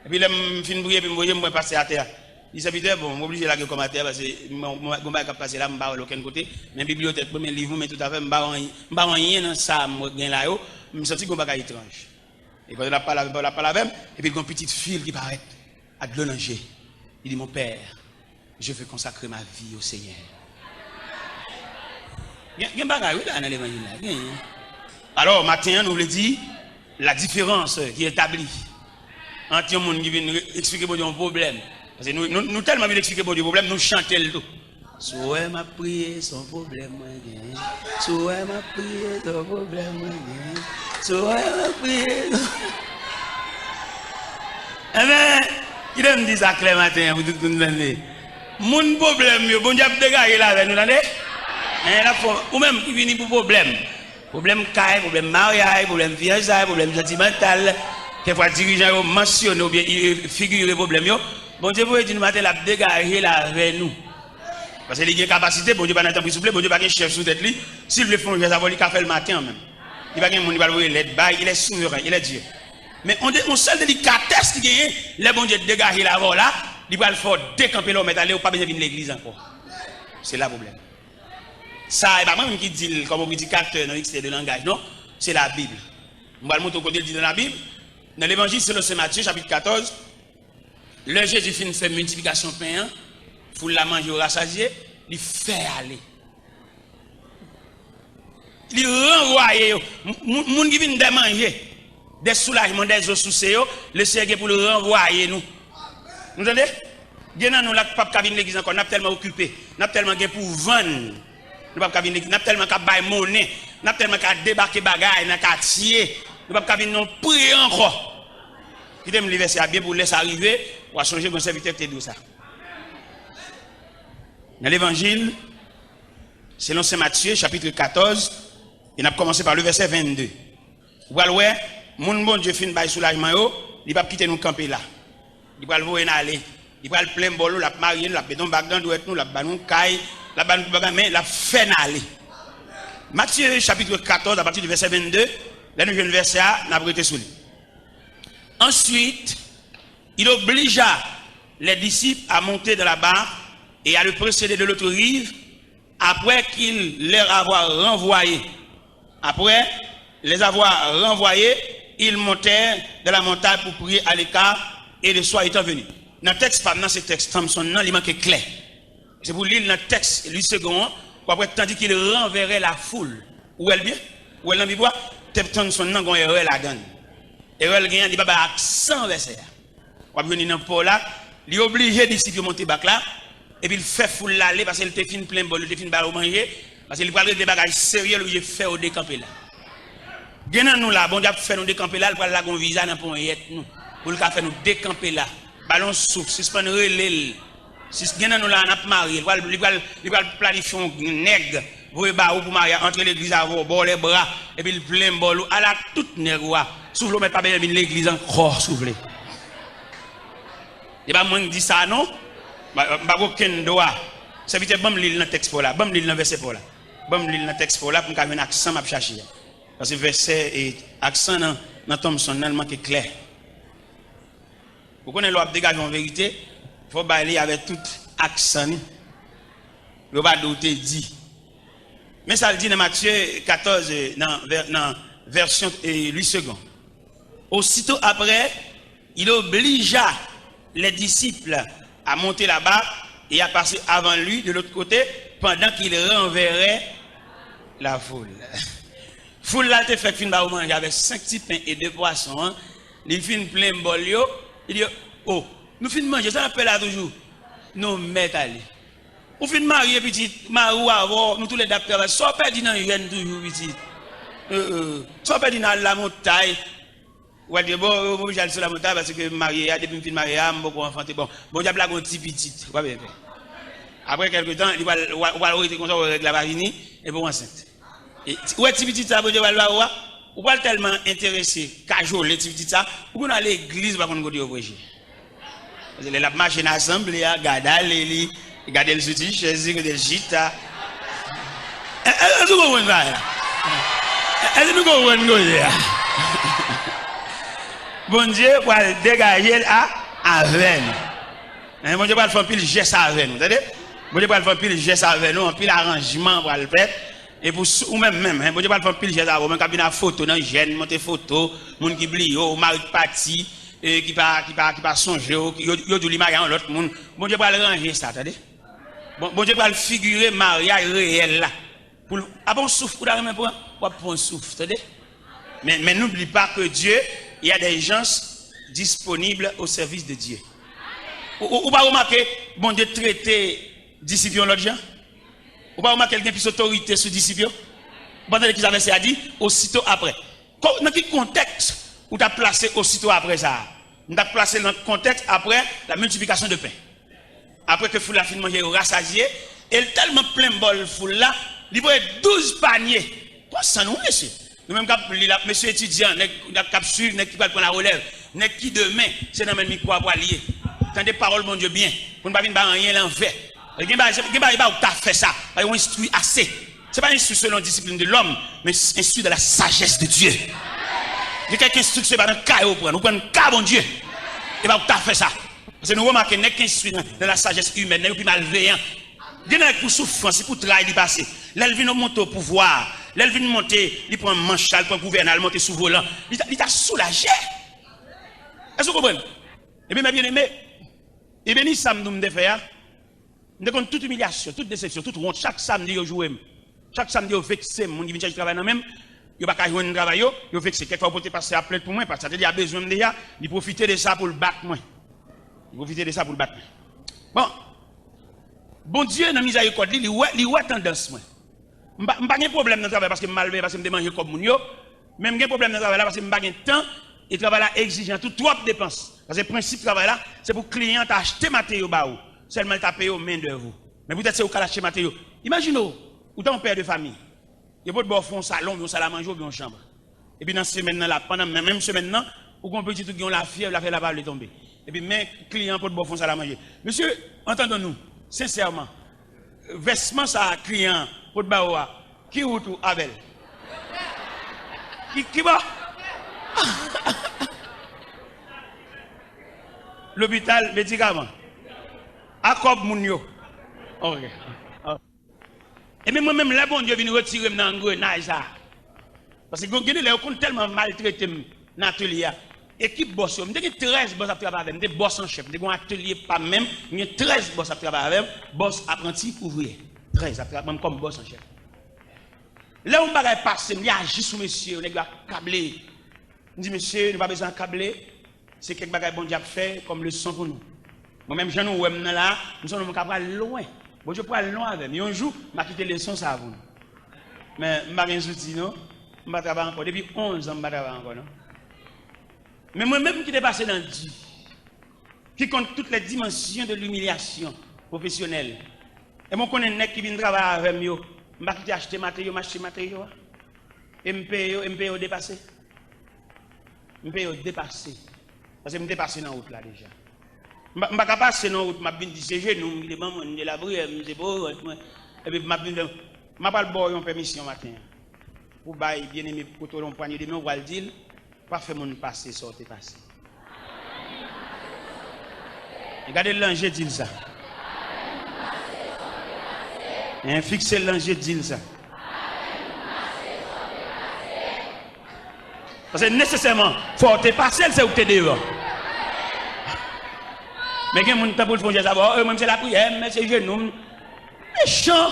Et puis là, je finis de prier, et puis je me passer à terre. Il s'habite, bon, je suis obligé de la comme à terre, parce que je ne vais pas passer là, je ne vais pas de aucun côté. Mais bibliothèque, mes livres, mais tout à fait, je ne vais pas rien dans ça, je là, je me sens que je ne suis étrange. Et quand il a parlé avec et puis il y a une petite fille qui paraît à de l'onanger. Il dit, mon père, je veux consacrer ma vie au Seigneur. Il y a un bagage dans l'évangile. Alors, matin, nous voulons dire la différence qui est établie entre les gens qui viennent expliquer un problème. Parce que nous tellement bien expliquer un problème, nous chantons le tout. Soit m'a prié son problème, soit m'a prié son problème, soit m'a prié. Eh bien, qui me dit ça clair matin, vous tout le monde. Mon problème, bon Dieu a dégagé là avec nous, ou même qui vient pour problème. Problème caille, problème mariage, problème fiançailles, problème sentimental. Quelquefois, dirigeant mentionne ou bien figure le problème. Bon Dieu, vous dit nous matin, la dégagé là avec nous. Parce qu'il y a une capacité, bon Dieu pas n'attend plus souple, bon Dieu pas un chef sous tête lui. S'il veut faire ça, il va faire le matin même. Il va gagner mon il est souverain, il est Dieu. Mais on seul délicatesse qui gagne, les bon Dieu dégager la voie là, il va le faire décamper l'homme et aller ou pas besoin de l'église encore. C'est là le problème. Ça, et pas moi qui dit comme on dit 4 dans XT de langage, non, c'est la Bible. On va le montrer au côté dit dans la Bible. Dans l'évangile selon Saint Matthieu, chapitre 14, le Jésus finit faire multiplication pain. Pour la manger au rassasié, il fait aller. Il renvoie. Les gens qui viennent de manger, des soulagements, des eaux sous ses, le Seigneur pour le renvoyer nous. Vous entendez? Nous n'avons l'église encore, nous sommes tellement occupés, nous sommes tellement pour vendre, nous sommes tellement pour bailler monnaie, nous sommes tellement pour débarquer bagaille, nous sommes quartier, nous sommes tellement pour prier encore. Qui t'aime le verset à bien pour laisser arriver, pour changer mon serviteur qui te dit ça. Dans l'évangile, selon Saint Matthieu, chapitre 14, il a commencé par le verset 22. Vous voyez, mon bon Dieu fin bail soulagement, il va quitter nous camper là. Il va le voir aller. Il va le plein bolo, la marier, la béton bagdan doit être nous, la banon caille, la banon mais la fait aller. Matthieu chapitre 14, à partir du verset 22, là nous venons verset A, n'a prêté sous lui. Ensuite, il obligea les disciples à monter dans la barque et à le précéder de l'autre rive, après qu'il les avoir renvoyés. Après les avoir renvoyés, ils montèrent de la montagne pour prier à l'écart et le soir étant venu. Dans le texte, pas dans ce texte, Samson, non, il manque clair. C'est pour lire dans le texte, lui second, après, tandis qu'il renverrait la foule. Où elle bien? Où elle n'a pas Samson, non, il y a la donne. Et elle gagne, il n'y a pas accent verset. Quand venir dans le port là, il est obligé d'ici de monter bac là. Et puis il fait foule l'aller parce qu'il te fin plein bol, il te fin baro manger parce qu'il parle des bagages sérieux il fait au décamper là. Gagnant nous là, bon Dieu fait nous décamper là, pour la gon visa dans pour nous. Pour le faire nous décamper là. Ballon souffle, suspendre relais. Si ce nous là, on a marié, il va planifier un nègre, pour marier entre l'église avant, bon les bras, et puis il plein bol, à la toute nègre, souffle, mais pas bien l'église encore souffler. Et bien, moi, je dis ça, non? Je n'ai aucun droit. Ça veut dire que je vais lire le texte pour là, je vais lire le verset pour là. Je vais lire le texte pour là pour que je accent à chercher. Parce que verset et accent dans Thompson, c'est clair. Pour qu'on ait l'ordre dégager en vérité, il faut bailler avec tout accent. Il ne faut pas douter dit. Mais ça le dit dans Matthieu 14, dans version 8 secondes. Aussitôt après, il obligea les disciples à monter là-bas et à passer avant lui de l'autre côté pendant qu'il renverrait la foule. Foule là, te fait fin de manger avec 5 petits pains et 2 poissons. Hein. Il fin plein de bol. Il dit, oh, nous fin de manger, ça appelle là toujours. Nous mettons allez. Ou fin de marier petit, marou avant, nous tous les dames, soit perdu dans une toujours petit. Soit perdu dans la montagne. Ouais, bon, je vais aller sur la montagne parce que marié, depuis que je suis marié, je suis beaucoup enfanté. Bon, je vais aller un petit petit. Après quelques temps, il va arrêter comme ça, avec la varini, et pour enceinte. Et ouais, petit petit, ça, je vais aller ou pas tellement intéressé, cajole, les petits ça, ou aller à l'église, par contre, on va dire, la machine assemblée, garder le soutien, chez le gîte. Est-ce que vous comprenez ça? Est-ce que vous comprenez ça? Bon Dieu, pour dégager à veine. Bon Dieu, pour faire pile geste avec nous. Bon Dieu, pour faire pile geste avec nous, un pile arrangement pour le faire. Et pour ou même, bon Dieu, pour faire pile geste avec nous, quand il y a une photo dans gêne, monter photo, monde qui blie, mari parti, qui pas songer, yo du mariage en l'autre monde. Bon Dieu, pour ranger ça, attendez. Bon Dieu, pour figurer mariage réel là. Pour bon souffle, pour la pour un souffle, attendez. Mais n'oublie pas que Dieu, il y a des gens disponibles au service de Dieu. Ou pas remarquer, bon Dieu traiter disciples l'autre gens? Ou pas remarquer quelqu'un qui a plus autorité sur disciples? Pendant qu'ils avaient ça dit, aussitôt après. Dans quel contexte où tu as placé aussitôt après ça? Tu as placé dans le contexte après la multiplication de pain. Après que foule a fini de manger rassasié, et tellement plein de bol foule là, il voit 12 paniers. Quoi ça nous, monsieur? Nous-mêmes, monsieur étudiant, nous avons suivi, nous qui prendre la relève, nous qui demain, c'est dans le micro pour allier. Quand des paroles, mon Dieu, bien, pour ne pas venir rien l'envers. Il n'y a pas où fait ça, il y a instruit assez. Ce n'est pas instruit selon la discipline de l'homme, mais instruit de la sagesse de Dieu. Il y a quelqu'un instruit, c'est pas dans le cas, nous prenons le cas, mon Dieu. Il n'y a pas où fait ça. Parce que nous remarquons, nous sommes instruits dans la sagesse humaine, nous sommes malveillants. Il y a pour souffrance, pour travail, il passe. Là, il vient monter au pouvoir. Là, il vient monter, il prend un manche, il prend un gouverneur, il monte sous volant. Il t'a soulagé. Est-ce que vous comprenez? Et bien, bien aimé, et bien, samedi, nous devons faire. Nous avons toute humiliation, toute déception, toute honte. Chaque samedi, nous jouons. Chaque samedi, nous vexons. Mon dit, je travaille dans même. Il n'y a pas qu'à jouer un travail, il vexé. Quelquefois, vous pouvez passer à plainte pour moi, parce qu'il y a besoin de ça. Il profite de ça pour le battre, moi. Il profite de ça pour le battre. Bon. Bon Dieu, dans la miséricorde, il y a tendance, moi. Je n'ai pas de problème dans le travail parce que je suis malveillant, parce que je me mange comme mon yo. Même pas de problème dans le travail parce que je n'ai pas de temps. Et le travail là exigeant, tout trop de dépenses. Parce que le principe du travail là, c'est pour que le client achète matériaux. Seulement il t'a payé aux mains de vous. Mais peut-être c'est au cas d'acheter matériaux. Imaginez, ou un père de famille. Il y a pas de salon, un salle à manger ou une chambre. Et puis dans cette semaine là, pendant la même semaine là, ou qu'on peut dire que la fièvre, la va tomber. Et puis mes clients pour bon salle à manger. Monsieur, entendons-nous, sincèrement, vêtement ça client pour baoua, qui ou tout avec qui va l'hôpital médicament Akob Mounio. OK. Et même moi-même, là, bon Dieu vient retirer dans l'engrenage. Parce que vous avez tellement maltraité dans l'atelier. Équipe boss, je suis 13 boss à travailler avec, je suis boss en chef. Je suis un atelier pas même, je suis 13 boss à travailler avec, boss apprenti ouvrier. 13 à travailler comme boss en chef. Là où je vais passer, je agis sur monsieur, je vais câbler. Je dis, monsieur, nous n'avons pas besoin de câbler. C'est quelque chose que bon Dieu a fait comme leçon pour nous. Moi-même, je suis là, nous sommes loin. Bon, je peux aller loin avec. Mais un jour, je vais quitter les leçons ça avant. Mais je n'ai pas de souci, non? Je ne vais pas travailler encore. Depuis 11 ans, je ne vais pas travailler encore, non? Mais moi-même qui est passé dans Dieu, qui compte toutes les dimensions de l'humiliation, professionnel. Et moi, je connais un mec qui vient travailler avec moi. Je vais acheter matériaux, m'acheter matériaux. Et je paye dépassé. Je paye dépassé. Parce que je me dépassé dans la route là déjà. Je ne vais pas passer dans la route, je vais dire c'est genou, je vais la brûler, je vais beau. Et puis je vais pas le une permission matin. Pour bailler bien aimé pour tout le poignet de main, on va le dire, pas faire mon passer, sortir passer. Regardez l'ange dit ça. Fixez l'ange dit ça. Parce que nécessairement, il faut te passer, c'est où tu es dehors. Mais quand on pour le faire d'abord, même c'est la prière, mais c'est genou. Méchant.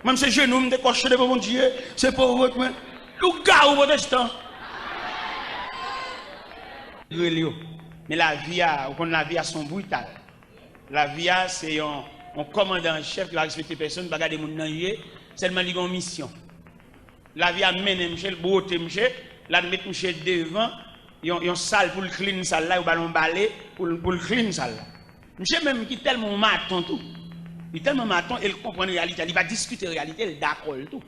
Même c'est genou, je coché devant mon Dieu, c'est pour votre main. Le gars ou protestant. Mais la vie a son brutal. La vie c'est un commandant en chef qui va respecter personne, va garder mon danger, seulement il a une mission. La vie a mené monsieur, le beauté monsieur, la mettre monsieur devant, il y a une salle pour le clean salle là, ou ballon balai pour le clean salle là. Monsieur même qui tellement maton tout. Il est tellement maton, il comprend la réalité, il va discuter la réalité, il d'accord tout.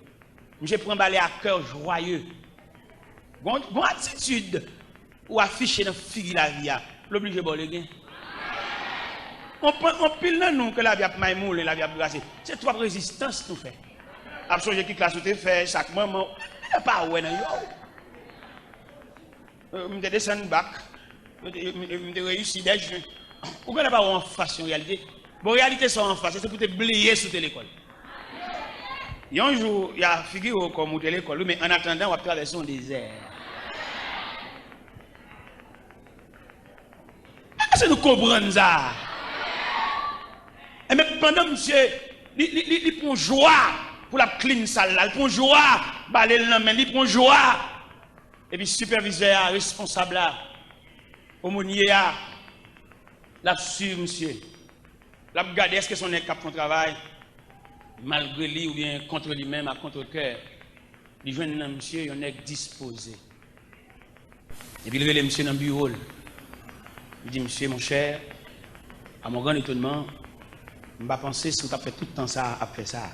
Monsieur prend balai à cœur joyeux. Bon attitude ou afficher dans figure la vie, l'obligé bon le gain. On pile dans nous que la vie a maïmoule et la vie a brassé. C'est trois résistances nous fait. Absolument qui classe te fait chaque moment. Il n'y a pas ouais dans yo. Je descends bac. Je réussis des jeux. Ou bien pas en face en réalité. Bon réalité sont en face, c'est pour te blier sous l'école. Il y a un jour, il y a figure comme au l'école, mais en attendant, on va traverser un désert. Est-ce que nous comprenons ça? Et mais pendant monsieur, il prend joie pour la clean salle là, il prend joie, balai le main, il prend joie. Et puis superviseur, responsable là, aumônier là, la sur monsieur. La regarder est-ce que son équipe fait travail malgré lui ou bien contre lui-même à contre-cœur. Il joue un monsieur, il est disposé. Et puis il relève monsieur dans le bureau. Il dit monsieur mon cher, à mon grand étonnement, je ne vais pas penser si vous avez fait tout le temps ça après ça.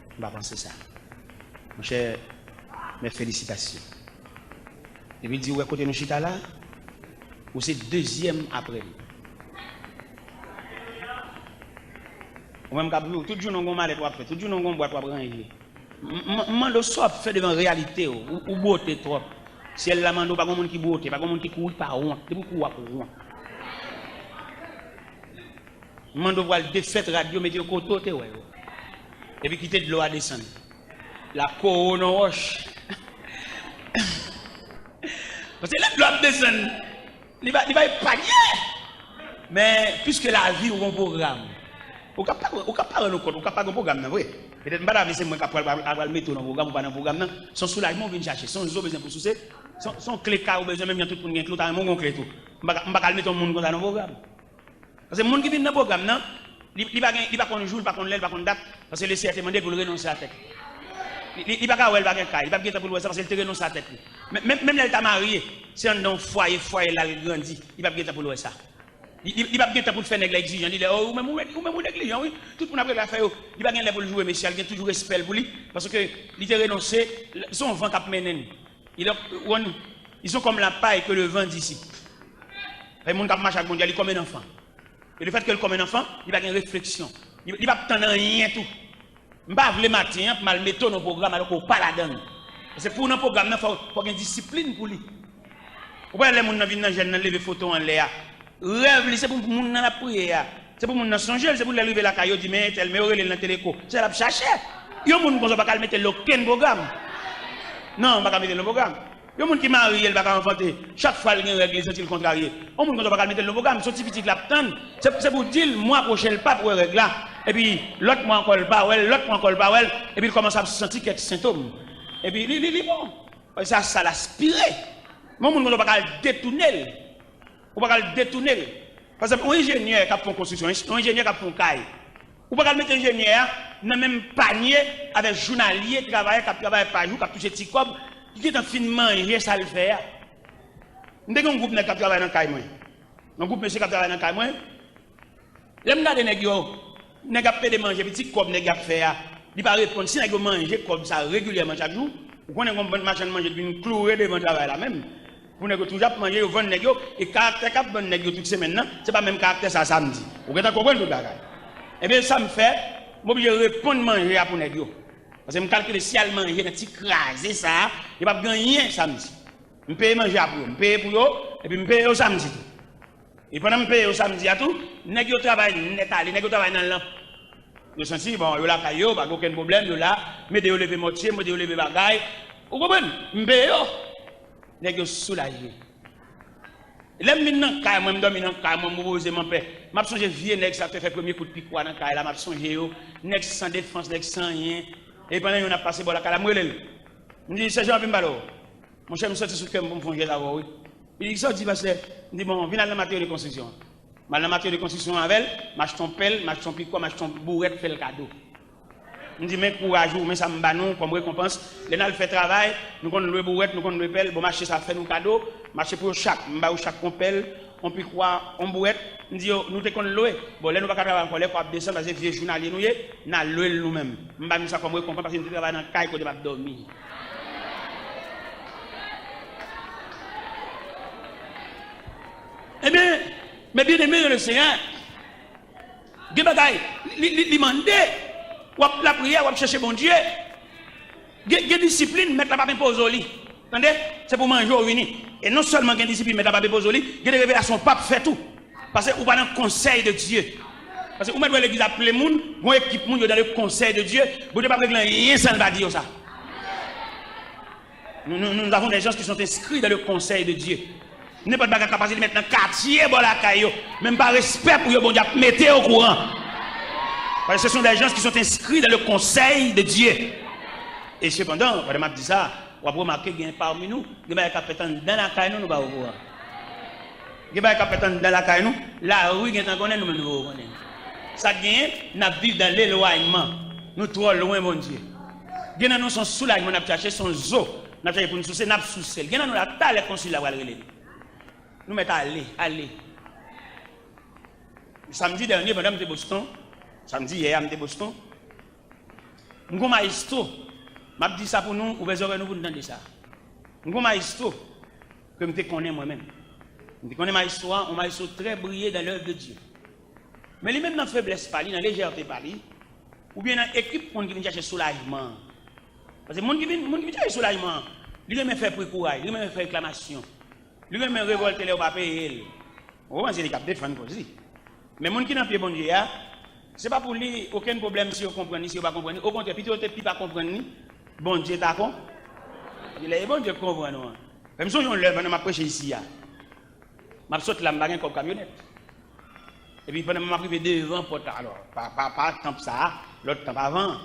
Je ne vais pas penser ça. Mon cher, mes félicitations. Et puis il dit ouais côté nous chita là, ou c'est deuxième après. Ou même tout le jour nous avons mal pour faire, tout le jour nous avons boîte pour prendre. Mando soit fait devant réalité ou beauté trop. Si elle la mando pas monde qui beauté, pas monde qui court par honte, c'est beaucoup pour honte. Mando voir défaite radio mettre au côté ouais. Et puis quitter de l'eau à descendre. La couronne roche. Parce que l'eau à descendre, il va épargner. Mais puisque la vie ou un programme. Ou pas nous compte, ou pas un programme, oui. Peut-être que c'est moi qui vais mettre dans le programme ou pas dans le programme. Son soulagement vient chercher, son besoin pour soucier, son clé car ou besoin même tout pour gagner tout, mon clé tout. Je ne vais pas mettre monde dans le programme. Parce que le monde qui vient dans le programme, il va pas jour, il va pas l'aile, il va pas date, parce que le CRT demande pour renoncer à la tête. Il va pas ouais, il va pas il va bien pour le parce qu'il renonce à la tête. Même là il t'a marié, c'est un foyer là il grandit, il va bien pour le ça. Il va bien pour faire nègre exigeant, il dit oh même négligent oui, tout le monde après la faire, il va bien pour le jouer monsieur, il a toujours respect pour lui parce que il a renoncé, son vent cap menen. Ils sont comme la paille que le vent d'ici. Le monde qui marche avec mondial, il comme un enfant. Et le fait qu'il comme un enfant, il va avoir une réflexion. Il va pas attendre rien tout. Je ne vais pas le matin pour mal mettre dans le programme alors qu'on pas la donne. Parce que pour un programme, il faut avoir une discipline pour lui. Pourquoi les gens viennent dans le lever photo en l'air? Rêve, c'est pour les gens dans la prière. C'est pour les gens dans songer, c'est pour les lever la caillou, dit mais tel, mais aurait dans la téléco. C'est la chercher. Il y a des gens qui ne vont pas mettre aucun programme. Non, on ne va pas mettre le programme. Il y a des gens qui marient, ils ne vont pas inventer. Chaque fois, il y a une règle, ils sont contrariés. Il y a des gens qui ne vont pas mettre le programme. Ils sont petits la tente. C'est pour dire, moi, prochain pas pour règle là. Et puis, l'autre, moi, encore pas, l'autre, moi, encore pas, et puis, il commence à se sentir quelques symptômes. Et puis, il est bon. Ça l'aspirer. Mais on ne va pas le détourner. On ne va pas le détourner. Parce que un ingénieur qui a fait une construction, un ingénieur qui a fait une caille, on ne va pas mettre un ingénieur dans le même panier avec un journalier qui travaille par jour, qui a touché petit cob, qui est un finement, il ça le faire. Nous avons un groupe qui travaille dans la caille. Un groupe monsieur qui travaille dans le moi. L'aime garder nèg yo, nèg a fait de manger petit comme nèg a fait a. Il pas répondre si nèg manger comme ça régulièrement chaque jour. Vous connaissez comme bonne machine manger d'une clouer devant travail là même. Vous n'avez toujours manger vous vendre nèg yo et caractère cap vendre nèg yo toute semaine là, c'est pas même caractère ça samedi. Vous comprenez tout bagaille. Eh bien ça me fait m'obligé répondre manger pour nèg yo. Parce que me calculer si elle manger un petit crasé ça, il pas gagner samedi. Me paye manger pour eux, me paye pour eux et puis me paye au samedi tout. Et pendant me paye au samedi à tout, nèg yo travail net aller, nèg yo travail dans l'an. Je sens bon, yo la caillou, pas aucun problème, yo là, mais de lever moitié, moi de lever bagaille. Vous comprenez? Me paye yo. Nèg yo soulagé. L'aime maintenant caille moi me dormir dans caille moi me poser mon père. M'a songé vieux nèg ça fait premier coup de pic dans caille là, m'a songé yo, nèg sans défense, nèg sans rien. Et pendant on a passé bon la caille, moi me dit c'est Jean Pimbalo. Mon cher me sorti sur cœur pour me faire d'abord oui. Il dit ça dit parce que il dit bon, viens dans la matière de construction. Mal dans la matière de construction avec, m'achète ton pelle, m'achète ton picot, m'achète ton bourrette fait le cadeau. Il dit mais courage mais ça me bat nous comme récompense. Les n'a fait travail, nous connaissons le bourrette, nous connaissons le pelle, bon marché ça fait nous cadeau, marché pour chaque, m'ba ou chaque pelle, on peut quoi, on bourrette, nous dit nous te connaissons louer. Bon là nous pas travailler encore les pour descendre parce que vieux journalier nous n'a louer nous-mêmes. M'ba nous ça comme récompense parce que nous travaillons dans caille côté pas dormir. Eh bien, mais bien aimé le Seigneur, il demande, la prière, ou chercher bon Dieu, il y a discipline, mettre la pape pose au lit. Attendez, c'est pour manger au vini. Et non seulement il y a discipline, mettre la pape pose au lit, il y a des révélations, pape fait tout. Parce que vous pas dans le conseil de Dieu. Parce que vous mettez l'église appeler les gens, vous équipe dans le conseil de Dieu, vous ne pouvez pas régler rien sans le dire ça. Nous avons des gens qui sont inscrits dans le conseil de Dieu. N'est pas de capacité de mettre dans le quartier, même pas respect pour bon Dieu, mettez au courant. Parce que ce sont des gens qui sont inscrits dans le conseil de Dieu. Et cependant, quand je dis ça, on va remarquer qu'il y a parmi nous, il y a des capitaines dans la caille, nous ne pouvons pas voir. Il y a des capitaines dans la caille, nous, la rue, nous ne connaissons pas. Ça gagne, nous vivons dans l'éloignement. Nous trop loin, mon Dieu. Il y a nous son soulagement, nous avons cherché son zoo, nous avons cherché pour nous soucier, nous avons soucié. Il y a nous la taille, les consuls, nous mettons aller. Samedi dernier, pendant que j'étais à Boston, samedi hier, j'étais à Boston, nous avons un maestro. Je dis ça pour nous, ouvrez-nous pour nous entendre ça. Nous avons un maestro que je connais moi-même. Je connais un maestro très brillant dans l'œuvre de Dieu. Mais lui-même dans la faiblesse, dans la légèreté, ou bien dans l'équipe qui vient chercher soulagement. Parce que les gens qui viennent chercher soulagement, lui même fait pour courage, lui même fait réclamation. Lui même révolte les pas payer. On va essayer de défendre aussi. Mais les gens qui n'ont pas bon Dieu, ce n'est pas pour lui aucun problème si on comprend ni si on ne comprend pas. Au contraire, plutôt ne pas comprendre ni bon Dieu d'accord. Il est bon Dieu comprend nous. Même si on lève, on m'a prêché ici. Je saute la bague comme camionnette. Et puis pendant que je suis devant porte alors pas temps ça, l'autre temps avant.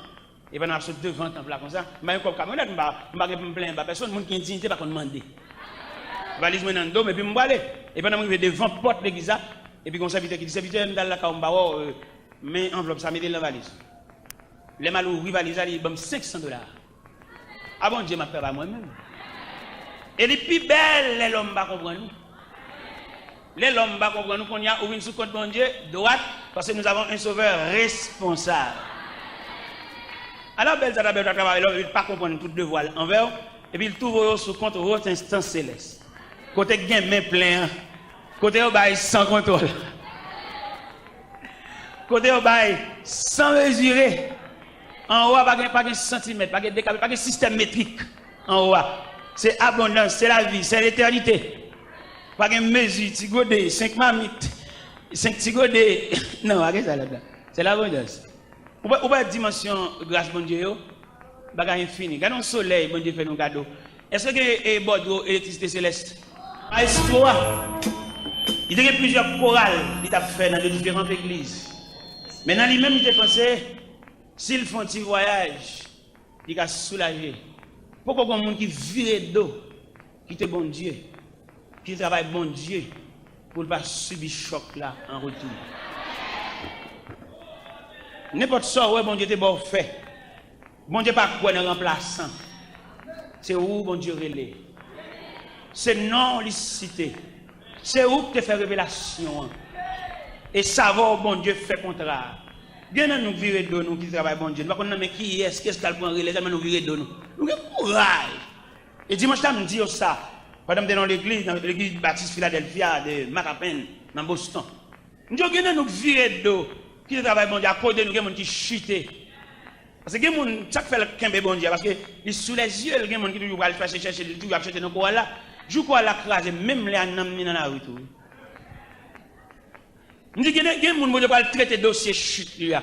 Et pendant que je saute devant temps là comme ça, je comme camionnette, je ne me plains pas personne, monde qui a une dignité pas qu'on demander. Valise moi dans le dos et puis me aller et pendant que je vais devant porte l'église et puis comme serviteur qui dit serviteur dans la caomba mais enveloppe ça mettez dans la valise les mal ouvri valise il donne $500 ah bon Dieu m'a fait par moi-même et les plus belles les l'homme pas comprendre nous les l'homme pas comprendre nous qu'on y a ouvert sous compte bon Dieu droite parce que nous avons un sauveur responsable alors belle ça d'abord travailler il pas comprendre tout devoir envers et puis il trouve sous compte votre instance céleste. Côté gain main plein, côté au bail sans contrôle, côté au bail sans mesurer, en haut pas de centimètre, pas de décalage, pas de système métrique en haut. C'est abondance, c'est la vie, c'est l'éternité. Pas de mesure, tigodé, 5 mamites, 5 tigodé, non, pas ça là-dedans. C'est l'abondance. Ou pas dimension grâce bon Dieu, bagage infini. Regardons le soleil, bon Dieu fait nos cadeaux. Est-ce que Bordeaux électricité céleste? Maestro, il y a plusieurs chorales qu'il a fait dans de différentes églises. Maintenant, lui-même, il a pensé, s'ils font un petit voyage, il a soulagé. Pourquoi il y a des gens qui virent d'eau, qui te bon Dieu, qui travaille bon Dieu, pour ne pas subir choc là en retour. N'importe ça, ouais, bon Dieu, t'es bon fait. Bon Dieu, pas quoi dans remplaçant. C'est où bon Dieu relais. C'est non licité. C'est où que tu fais révélation. Et savoir, bon Dieu, fait contraire. Bien nous virer de nous qui travaillent, bon Dieu. Nous ne mais qui est-ce qu'est-ce qu'elle prend relais, nous virer de nous. Nous avons courage. Et dimanche, je me dis ça. Pendant que dans l'église baptiste Philadelphia de Macapen, dans Boston. Nous avons virer de nous qui travaillent, bon Dieu, à côté de nous, qui chutent. Parce que les gens qui fait le kembe bon Dieu, parce que sous les yeux, les gens qui toujours aller chercher, toujours chercher dans quoi là, je crois la crase, même les anamis dans la rue. Je dis que les gens qui va traiter le dossier chute là.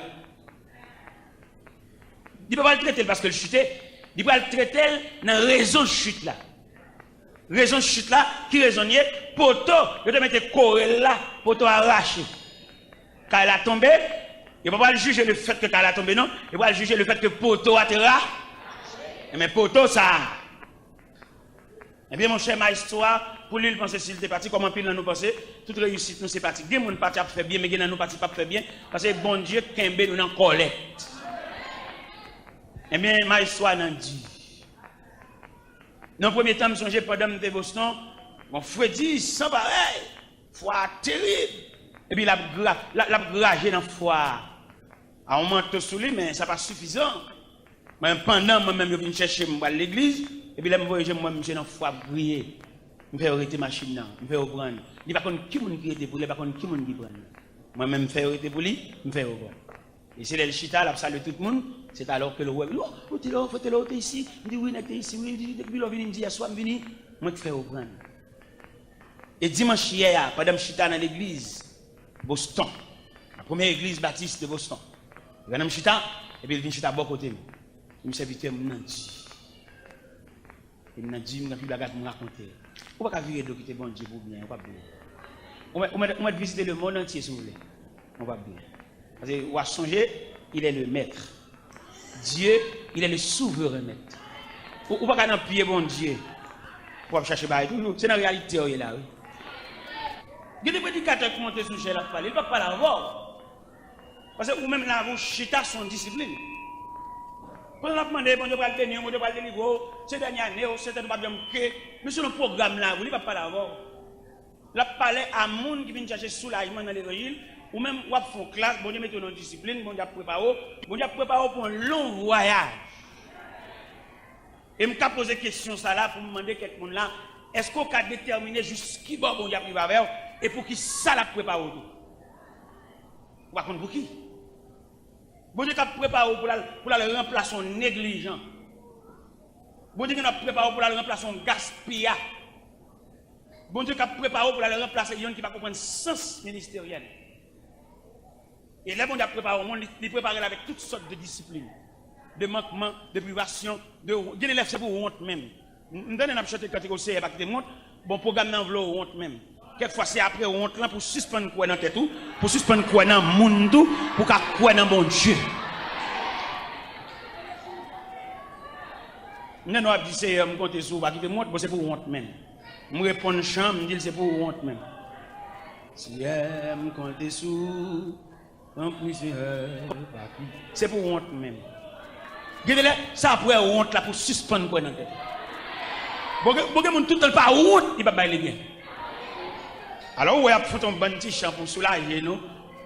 Il ne peut pas le traiter parce que le chute, il va le traiter dans la raison de chute là. Raison de chute là, qui raisonne, poteau, je te mette corps là, poteau arraché. Quand elle a tombé, il ne va pas juger le fait que tu as tombé, non. Il va juger le fait que poteau a terra. Mais poteau, ça. Eh bien, mon cher maestro, pour lui, il pense s'il était parti, comment pile nous penser, toute réussite nous c'est parti. Bien, mon parti a fait bien, mais bien, nous parti pas fait bien, parce que bon Dieu, Kembe nous en collecte. Eh bien, maestro, n'a dit. Dans le premier temps, je me suis pendant de Boston, mon frère dit, sans pareil, foi terrible. Et puis, il a gragé dans la foi. On monte sous lui, mais ça n'est pas suffisant. Mais pendant moi-même, je viens chercher à l'église, et puis là, je moi dans la foi briller. Je fais arrêter ma machine, je fais reprendre. Il n'y a pas qui qui était pour lui, il n'y a pas qui qui prend. Moi-même, je fais arrêter pour lui, je fais reprendre. Et c'est le chita, là, salue tout le monde. C'est alors que le roi dit, oh, tu es là, tu es ici. Il dit, oui, tu es ici, oui, depuis qu'il vient, il dit, soir, je viens, moi, je fais reprendre. Et dimanche hier, pendant que je suis dans l'église, Boston, la première église baptiste de Boston. Il vient chita, et puis il vient chita à bon côté. Il me serviteur m'a dit. Il m'a dit, il m'a raconter. On va pas virer de quitter bon Dieu pour bien, on va bien. On va visiter le monde entier si vous voulez. On va bien. Parce que on va songer, il est le maître. Dieu, il est le souverain maître. On va pas pied bon Dieu. Pour chercher bail tout, c'est la réalité là. Il y a des prédicateurs qui montent sur le chef il ne va pas l'avoir. Parce que vous-même là, vous chita son discipline. Quand on a demandé, bon Dieu va le tenir, bon Dieu va le délivrer, c'est dernière année, c'est un problème que, mais sur le programme là, vous ne va pas l'avoir. Là, parler à monde qui vient chercher soulagement dans l'évangile, ou même vous faites classe, bon Dieu mettez dans discipline, bon Dieu prépare pour un long voyage. Et je me pose des questions ça là pour me demander quelqu'un là, est-ce qu'on a déterminé jusqu'à bon Dieu privé avec et pour qui ça la prépare tout? Vous va pour qui? Bon Dieu a préparé pour la remplacer en négligent. Bon Dieu a préparé pour la remplacer en gaspillage. Bon Dieu a préparé pour la remplacer en qui va comprendre sens ministériel. Et là, bon Dieu a préparé au monde, il prépare avec toutes sortes de disciplines, de manquements, de privations, de l'élève c'est pour honte même. Nous donnons un chanter quand il y a des montres, bon programme d'enveloppe honte même. Quelquefois c'est après honte là pour suspendre quoi dans tête tout, pour suspendre quoi dans monde tout, pour qu'à quoi dans bon Dieu. Nous non dit c'est me compter sur va quitter montre, c'est pour honte même. Me répondre chambre, me dit c'est pour honte même. Si me compter sur en plusieurs c'est pour honte même. Regardez ça après honte là pour suspendre quoi dans tête. Bon que mon tout le pas honte, il va bailler bien. Alors, ouais, faut un bon petit chant pour soulager nous.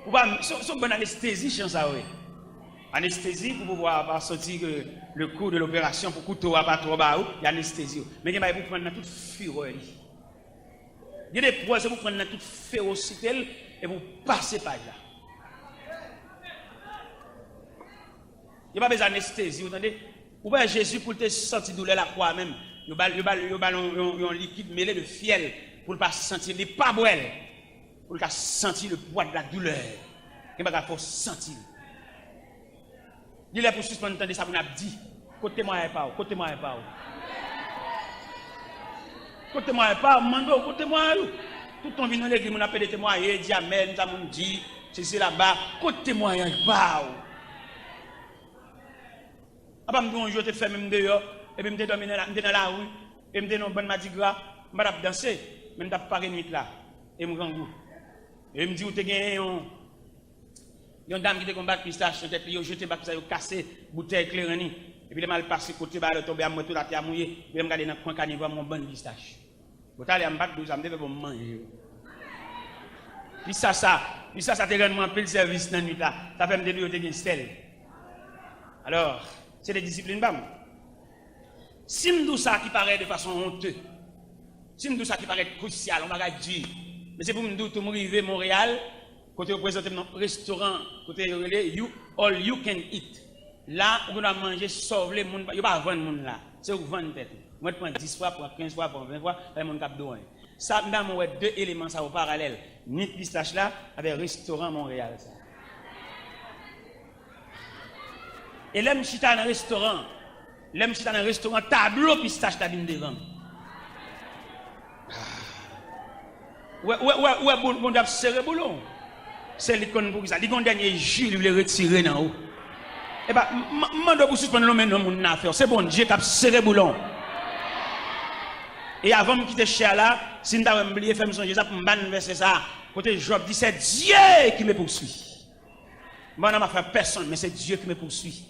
Pour pas, c'est bonne anesthésie, chant ça, oui. Anesthésie pour pouvoir sortir le cours de l'opération pour couteau pas trop bas, il y a anesthésie. Mais il y a pour prendre toute fureur. Il y a des poids pour prendre toute férocité et pour passer par là. Il n'y a pas besoin d'anesthésie, vous entendez? Ou bien Jésus pour te sentir douleur la croix même. Il y a un liquide mêlé de fiel. Pour ne pas sentir les pas boire, pour ne pas sentir le poids de la douleur. Il ne faut pas sentir. Il est pour suspendre de ça, on a dit, côté-moi et pas, côté-moi et pas. Côté-moi et pas, mando, côté-moi. Tout le temps vient dans l'église, on appelle des témoins, dit amen, ça m'a dit, c'est là-bas, côté-moi et pas. Après, je te fais même dehors, et puis je te domine dans la rue, et je te donne un bon mardi gras, je vais danser. Même t'as pas nuit là et me goût et me dit où tu gagné une dame qui te combat pistache sur tête, jeté bac ça cassé bouteille clairani et puis le mal passé côté bas le tomber à moi tout la terre mouillée et me regarder dans coin caniveau mon bonne pistache vous allez me battre ça me devait pour manger Puis ça te rend un peu le service dans la nuit là. Ça fait me dire que tu stèle. Alors, c'est des disciplines bam. Si nous ça qui paraît de façon honteuse, si nous ça qui paraît crucial, on va dire, mais c'est pour me dire que je arrivé à Montréal, côté représenter mon restaurant, côté you all you can eat. Là, on va manger, sauver les gens, il va pas vendre les gens là. C'est vous vendre tête. Moi je prends 10 fois, pour 15 fois, pour 20 fois, et mon cap douane. Ça dans moi deux éléments ça au parallèle. Ni pistache là avec restaurant Montréal ça. Et là, je suis dans un restaurant, tableau pistache ta vine devant. Ouais, bon d'ab serré boulon. C'est l'icône pour ça. L'icône dernier jus, il le retirer dans haut. Eh ben, mando pour suspendre l'homme dans mon affaire. C'est bon Dieu qui a serré boulon. Et avant de quitter chez là, si nous avons oublié faire songer ça pour me banner verser ça, côté Job dit c'est Dieu qui me poursuit. Moi n'a pas fait personne, mais c'est Dieu qui me poursuit.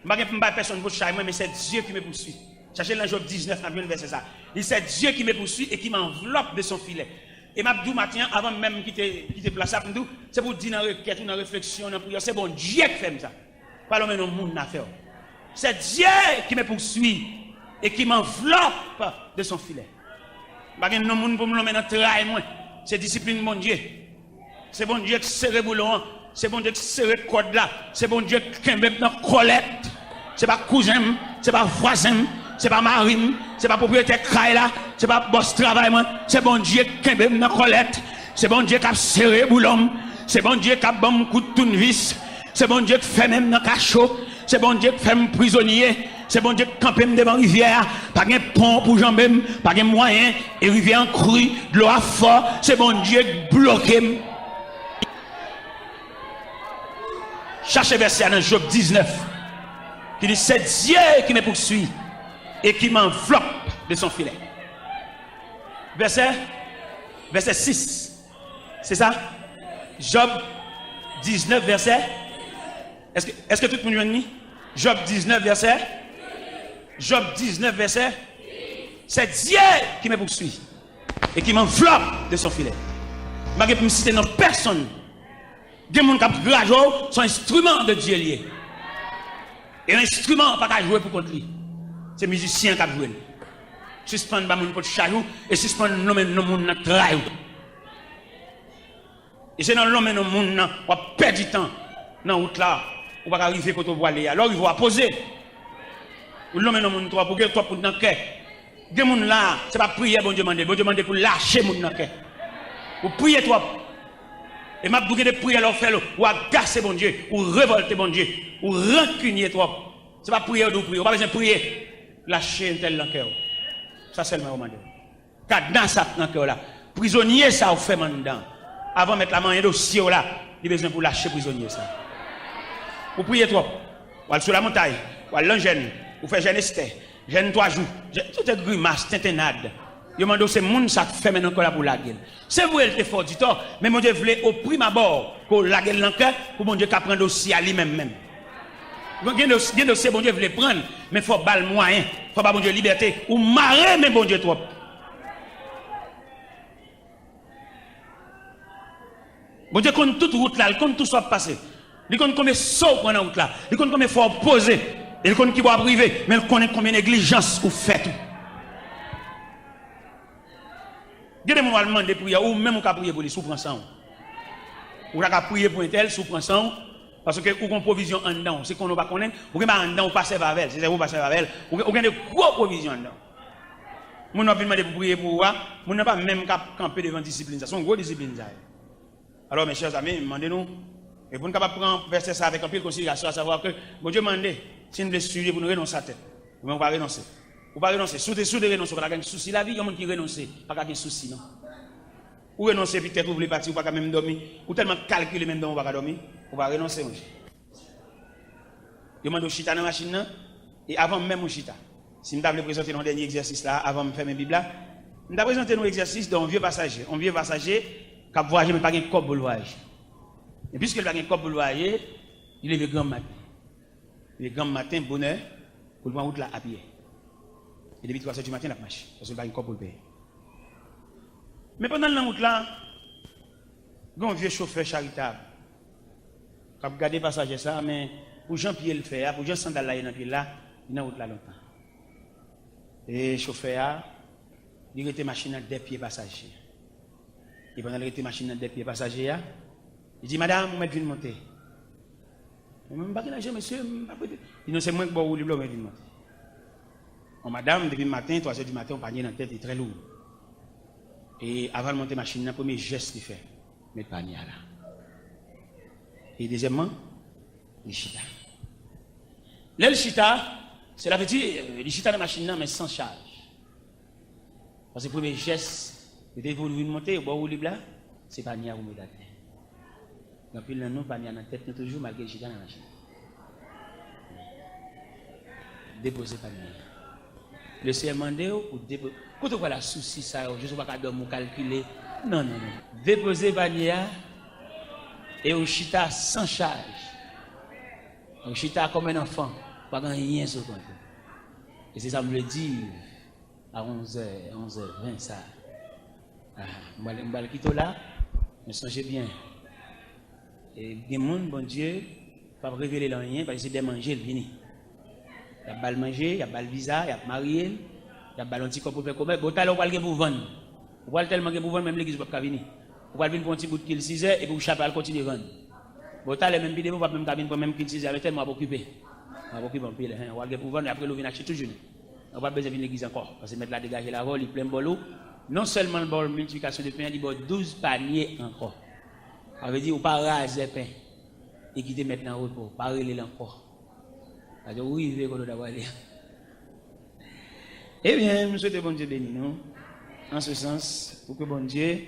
Je ne peux pas personne pour chasser moi, mais c'est Dieu qui me poursuit. Cherchez dans Job 19, verset ça. Il c'est Dieu qui me poursuit et qui m'enveloppe de son filet. Et m'a dit matin, avant même de quitter place, c'est pour dire dans la requête, dans la réflexion, dans la prière, c'est bon Dieu qui fait ça. Pas l'homme dans le monde affaire. C'est Dieu qui me poursuit et qui m'enveloppe de son filet. Je ne peux pas monde pour me l'emmener dans le travail, moi. C'est discipline mon Dieu. C'est bon Dieu qui serre boulon. C'est bon Dieu qui serre code là. C'est bon Dieu qui est dans collecte. C'est pas cousin, c'est pas voisin, c'est pas marine, c'est pas propriétaire craille là, c'est pas boss travail moi. C'est bon Dieu qui est dans collecte. C'est bon Dieu qui a serré boulon. C'est bon Dieu qui a bon coup de tournevis. C'est bon Dieu qui fait même dans cachot. C'est bon Dieu qui fait prisonnier. C'est bon Dieu qui campe devant la rivière. Pas de pont pour jamber, pas de moyen. Et rivière en crue, de l'eau à fort. C'est bon Dieu qui bloque. Cherchez verset dans Job 19. Qui dit c'est Dieu qui me poursuit et qui m'enveloppe de son filet. Verset 6. C'est ça? Job 19, verset. Est-ce que tout le monde dit? Job 19, verset. Job 19, verset. C'est Dieu qui me poursuit et qui m'enveloppe de son filet. Je ne vais pas me citer non personne. Des gens qui ont grave sont instruments de Dieu lié. Et l'instrument pas qu'à jouer pour contre lui. C'est le musicien qui a joué. Suspendre les gens pour chajou et suspendre les gens pour travail. Et c'est dans l'homme et dans le monde, on va perdre du temps dans la route là, on va arriver quand on va aller. Alors il va poser. L'homme et dans le monde, pour que toi pour dans le cœur. Des gens là, ce n'est pas prier, bon Dieu demande. Bon Dieu demande pour lâcher les gens dans le cœur. Pour prier toi. Et m'a bouquet de prier alors faire ou agacer bon Dieu, ou révolter bon Dieu, ou rancunier toi. C'est pas prier ou prier, on pas besoin de prier. Lâcher un tel dans le cœur. Ça seulement au demande. Car dans ça dans le cœur là, prisonnier ça ou fait maintenant. Avant de mettre la main dans dossier là, il a besoin pour lâcher prisonnier ça. Pour prier toi, ou aller sur la montagne, ou aller l'engêne, ou faire jeûne Esther, jeûne 3 jours, tout est grimace, tintenade. Je demande c'est monde ça fait maintenant là pour la gueule. C'est vous elle te fort du temps, mais mon Dieu voulait au prime abord pour la gueule dans le cœur pour mon Dieu qu'a prendre aussi à lui-même même. Bien dossier bon Dieu voulait prendre, mais faut bal moyen, faut pas bon Dieu liberté ou marrer mais bon Dieu trop. Bon Dieu compte toute route là, il compte tout soit passé. Il compte combien saut prendre la route là, il compte combien faut poser, il compte qui va priver, mais il connaît combien négligence ou fait tout. Vous avez demandé de prier, ou même vous prier pour les sous-prensants. Vous avez prié pour un tel sous-prensant, parce que vous avez une provision en dedans. C'est qu'on ne va pas connaître, vous avez en dedans, vous passez avec elle. C'est vous passez avec elle. Vous avez de grosses provisions en dedans. Vous n'avez pas demandé pour prier pour vous, vous n'avez pas même camper devant la discipline. C'est une grosse discipline. Alors, mes chers amis, demandez-nous, et vous ne pouvez pas prendre verser ça avec un peu de considération, à savoir que, bon Dieu demande, si nous voulons suivre, vous nous renoncez à tête. Mais on va renoncer. Ou pas renoncer. Sous de renoncer, pas de souci. La vie, il y a des gens qui renoncent, pas de souci, non. Ou renoncer, peut-être, vous voulez partir, ou pas même dormir. Ou tellement calculer, même dans, on va dormir. On va renoncer, mon cher. Je demande au chita dans la machine, et avant même au chita. Si je voulais présenter notre dernier exercice là, avant de faire mes Bibles là, je vais présenter nos exercices d'un vieux passager. Un vieux passager qui a voyagé, mais pas un corps pour le voyage. Et puisqu'il n'a pas un corps pour le voyage, il est le grand matin. Il est grand matin, bonheur, pour le prendre route là à pied. Et depuis 3 heures du matin, il a marché. Parce qu'il n'a pas un corps pour le payer. Mais pendant la route là, un vieux chauffeur charitable. Quand vous regardez passager ça, mais pour Jean-Pierre le faire, pour Jean Sandal là, dans pied là, il n'a pas longtemps. Et le chauffeur, il était machine à des pieds passagers. Et pendant qu'il était machine à des pieds passagers, il dit, madame, vous m'êtes monter. Je ne sais pas si monsieur, il ne sait moins que vous voulez monter. Madame, depuis le matin, 3h du matin, on panier dans la tête est très lourd. Et avant de monter la machine, le premier geste qu'il fait, mettre le panier là. Et deuxièmement, le chita. Le chita, c'est la petite, le chita dans la machine, mais sans charge. Parce que le premier geste, dès que vous voulez monter, vous voulez là, c'est pas ni à vous mettre la tête. Donc, il y a un panier dans la tête, nous toujours malgré le chita dans la machine. Déposez le panier. Le Seigneur demande pour déposer. Quand on voit la souci, ça, je ne sais pas comment calculer. Non. Déposez le panier et au chita sans charge. Au chita comme un enfant, pas rien sur compte. Et c'est ça me le dit à 11h20 ça. Je vais le quitter là, mais songez bien. Et des gens, bon Dieu, pas révéler rien parce que c'est de manger le vini. Il y a bal manger, il y a bal visa, il y a marié, il y a bal anti pour faire commerce. Vous allez aller pour vendre. Vous allez tellement pour vendre même l'église ne peut pas venir. Vous allez venir pour un petit bout de kill 6 heures et pour chaper à continuer à vendre. Vous allez même vidéo, vous allez même cabine pour même kill 6 heures, tellement occupé. On va occuper un peu. Vous allez pour vendre et après vous venez acheter toujours. On va besoin de l'église encore parce que mettre là dégager la vol, il plein bolo. Non seulement le bol multiplication de pain, il y a 12 paniers encore. Ça veut dire ou pas raser pain et quitter maintenant en repos, pas reler encore. Alors oui, il veut qu'on doit aller. Eh bien, je souhaite bon Dieu béni nous. En ce sens, pour que bon Dieu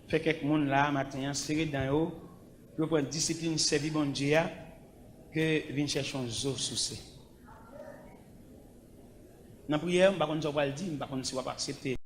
fait quelques monde là matin serré dans eux pour prendre discipline servir bon Dieu que vienne chercher un zo souci. Dans prière, on va pas dire, on va pas accepter.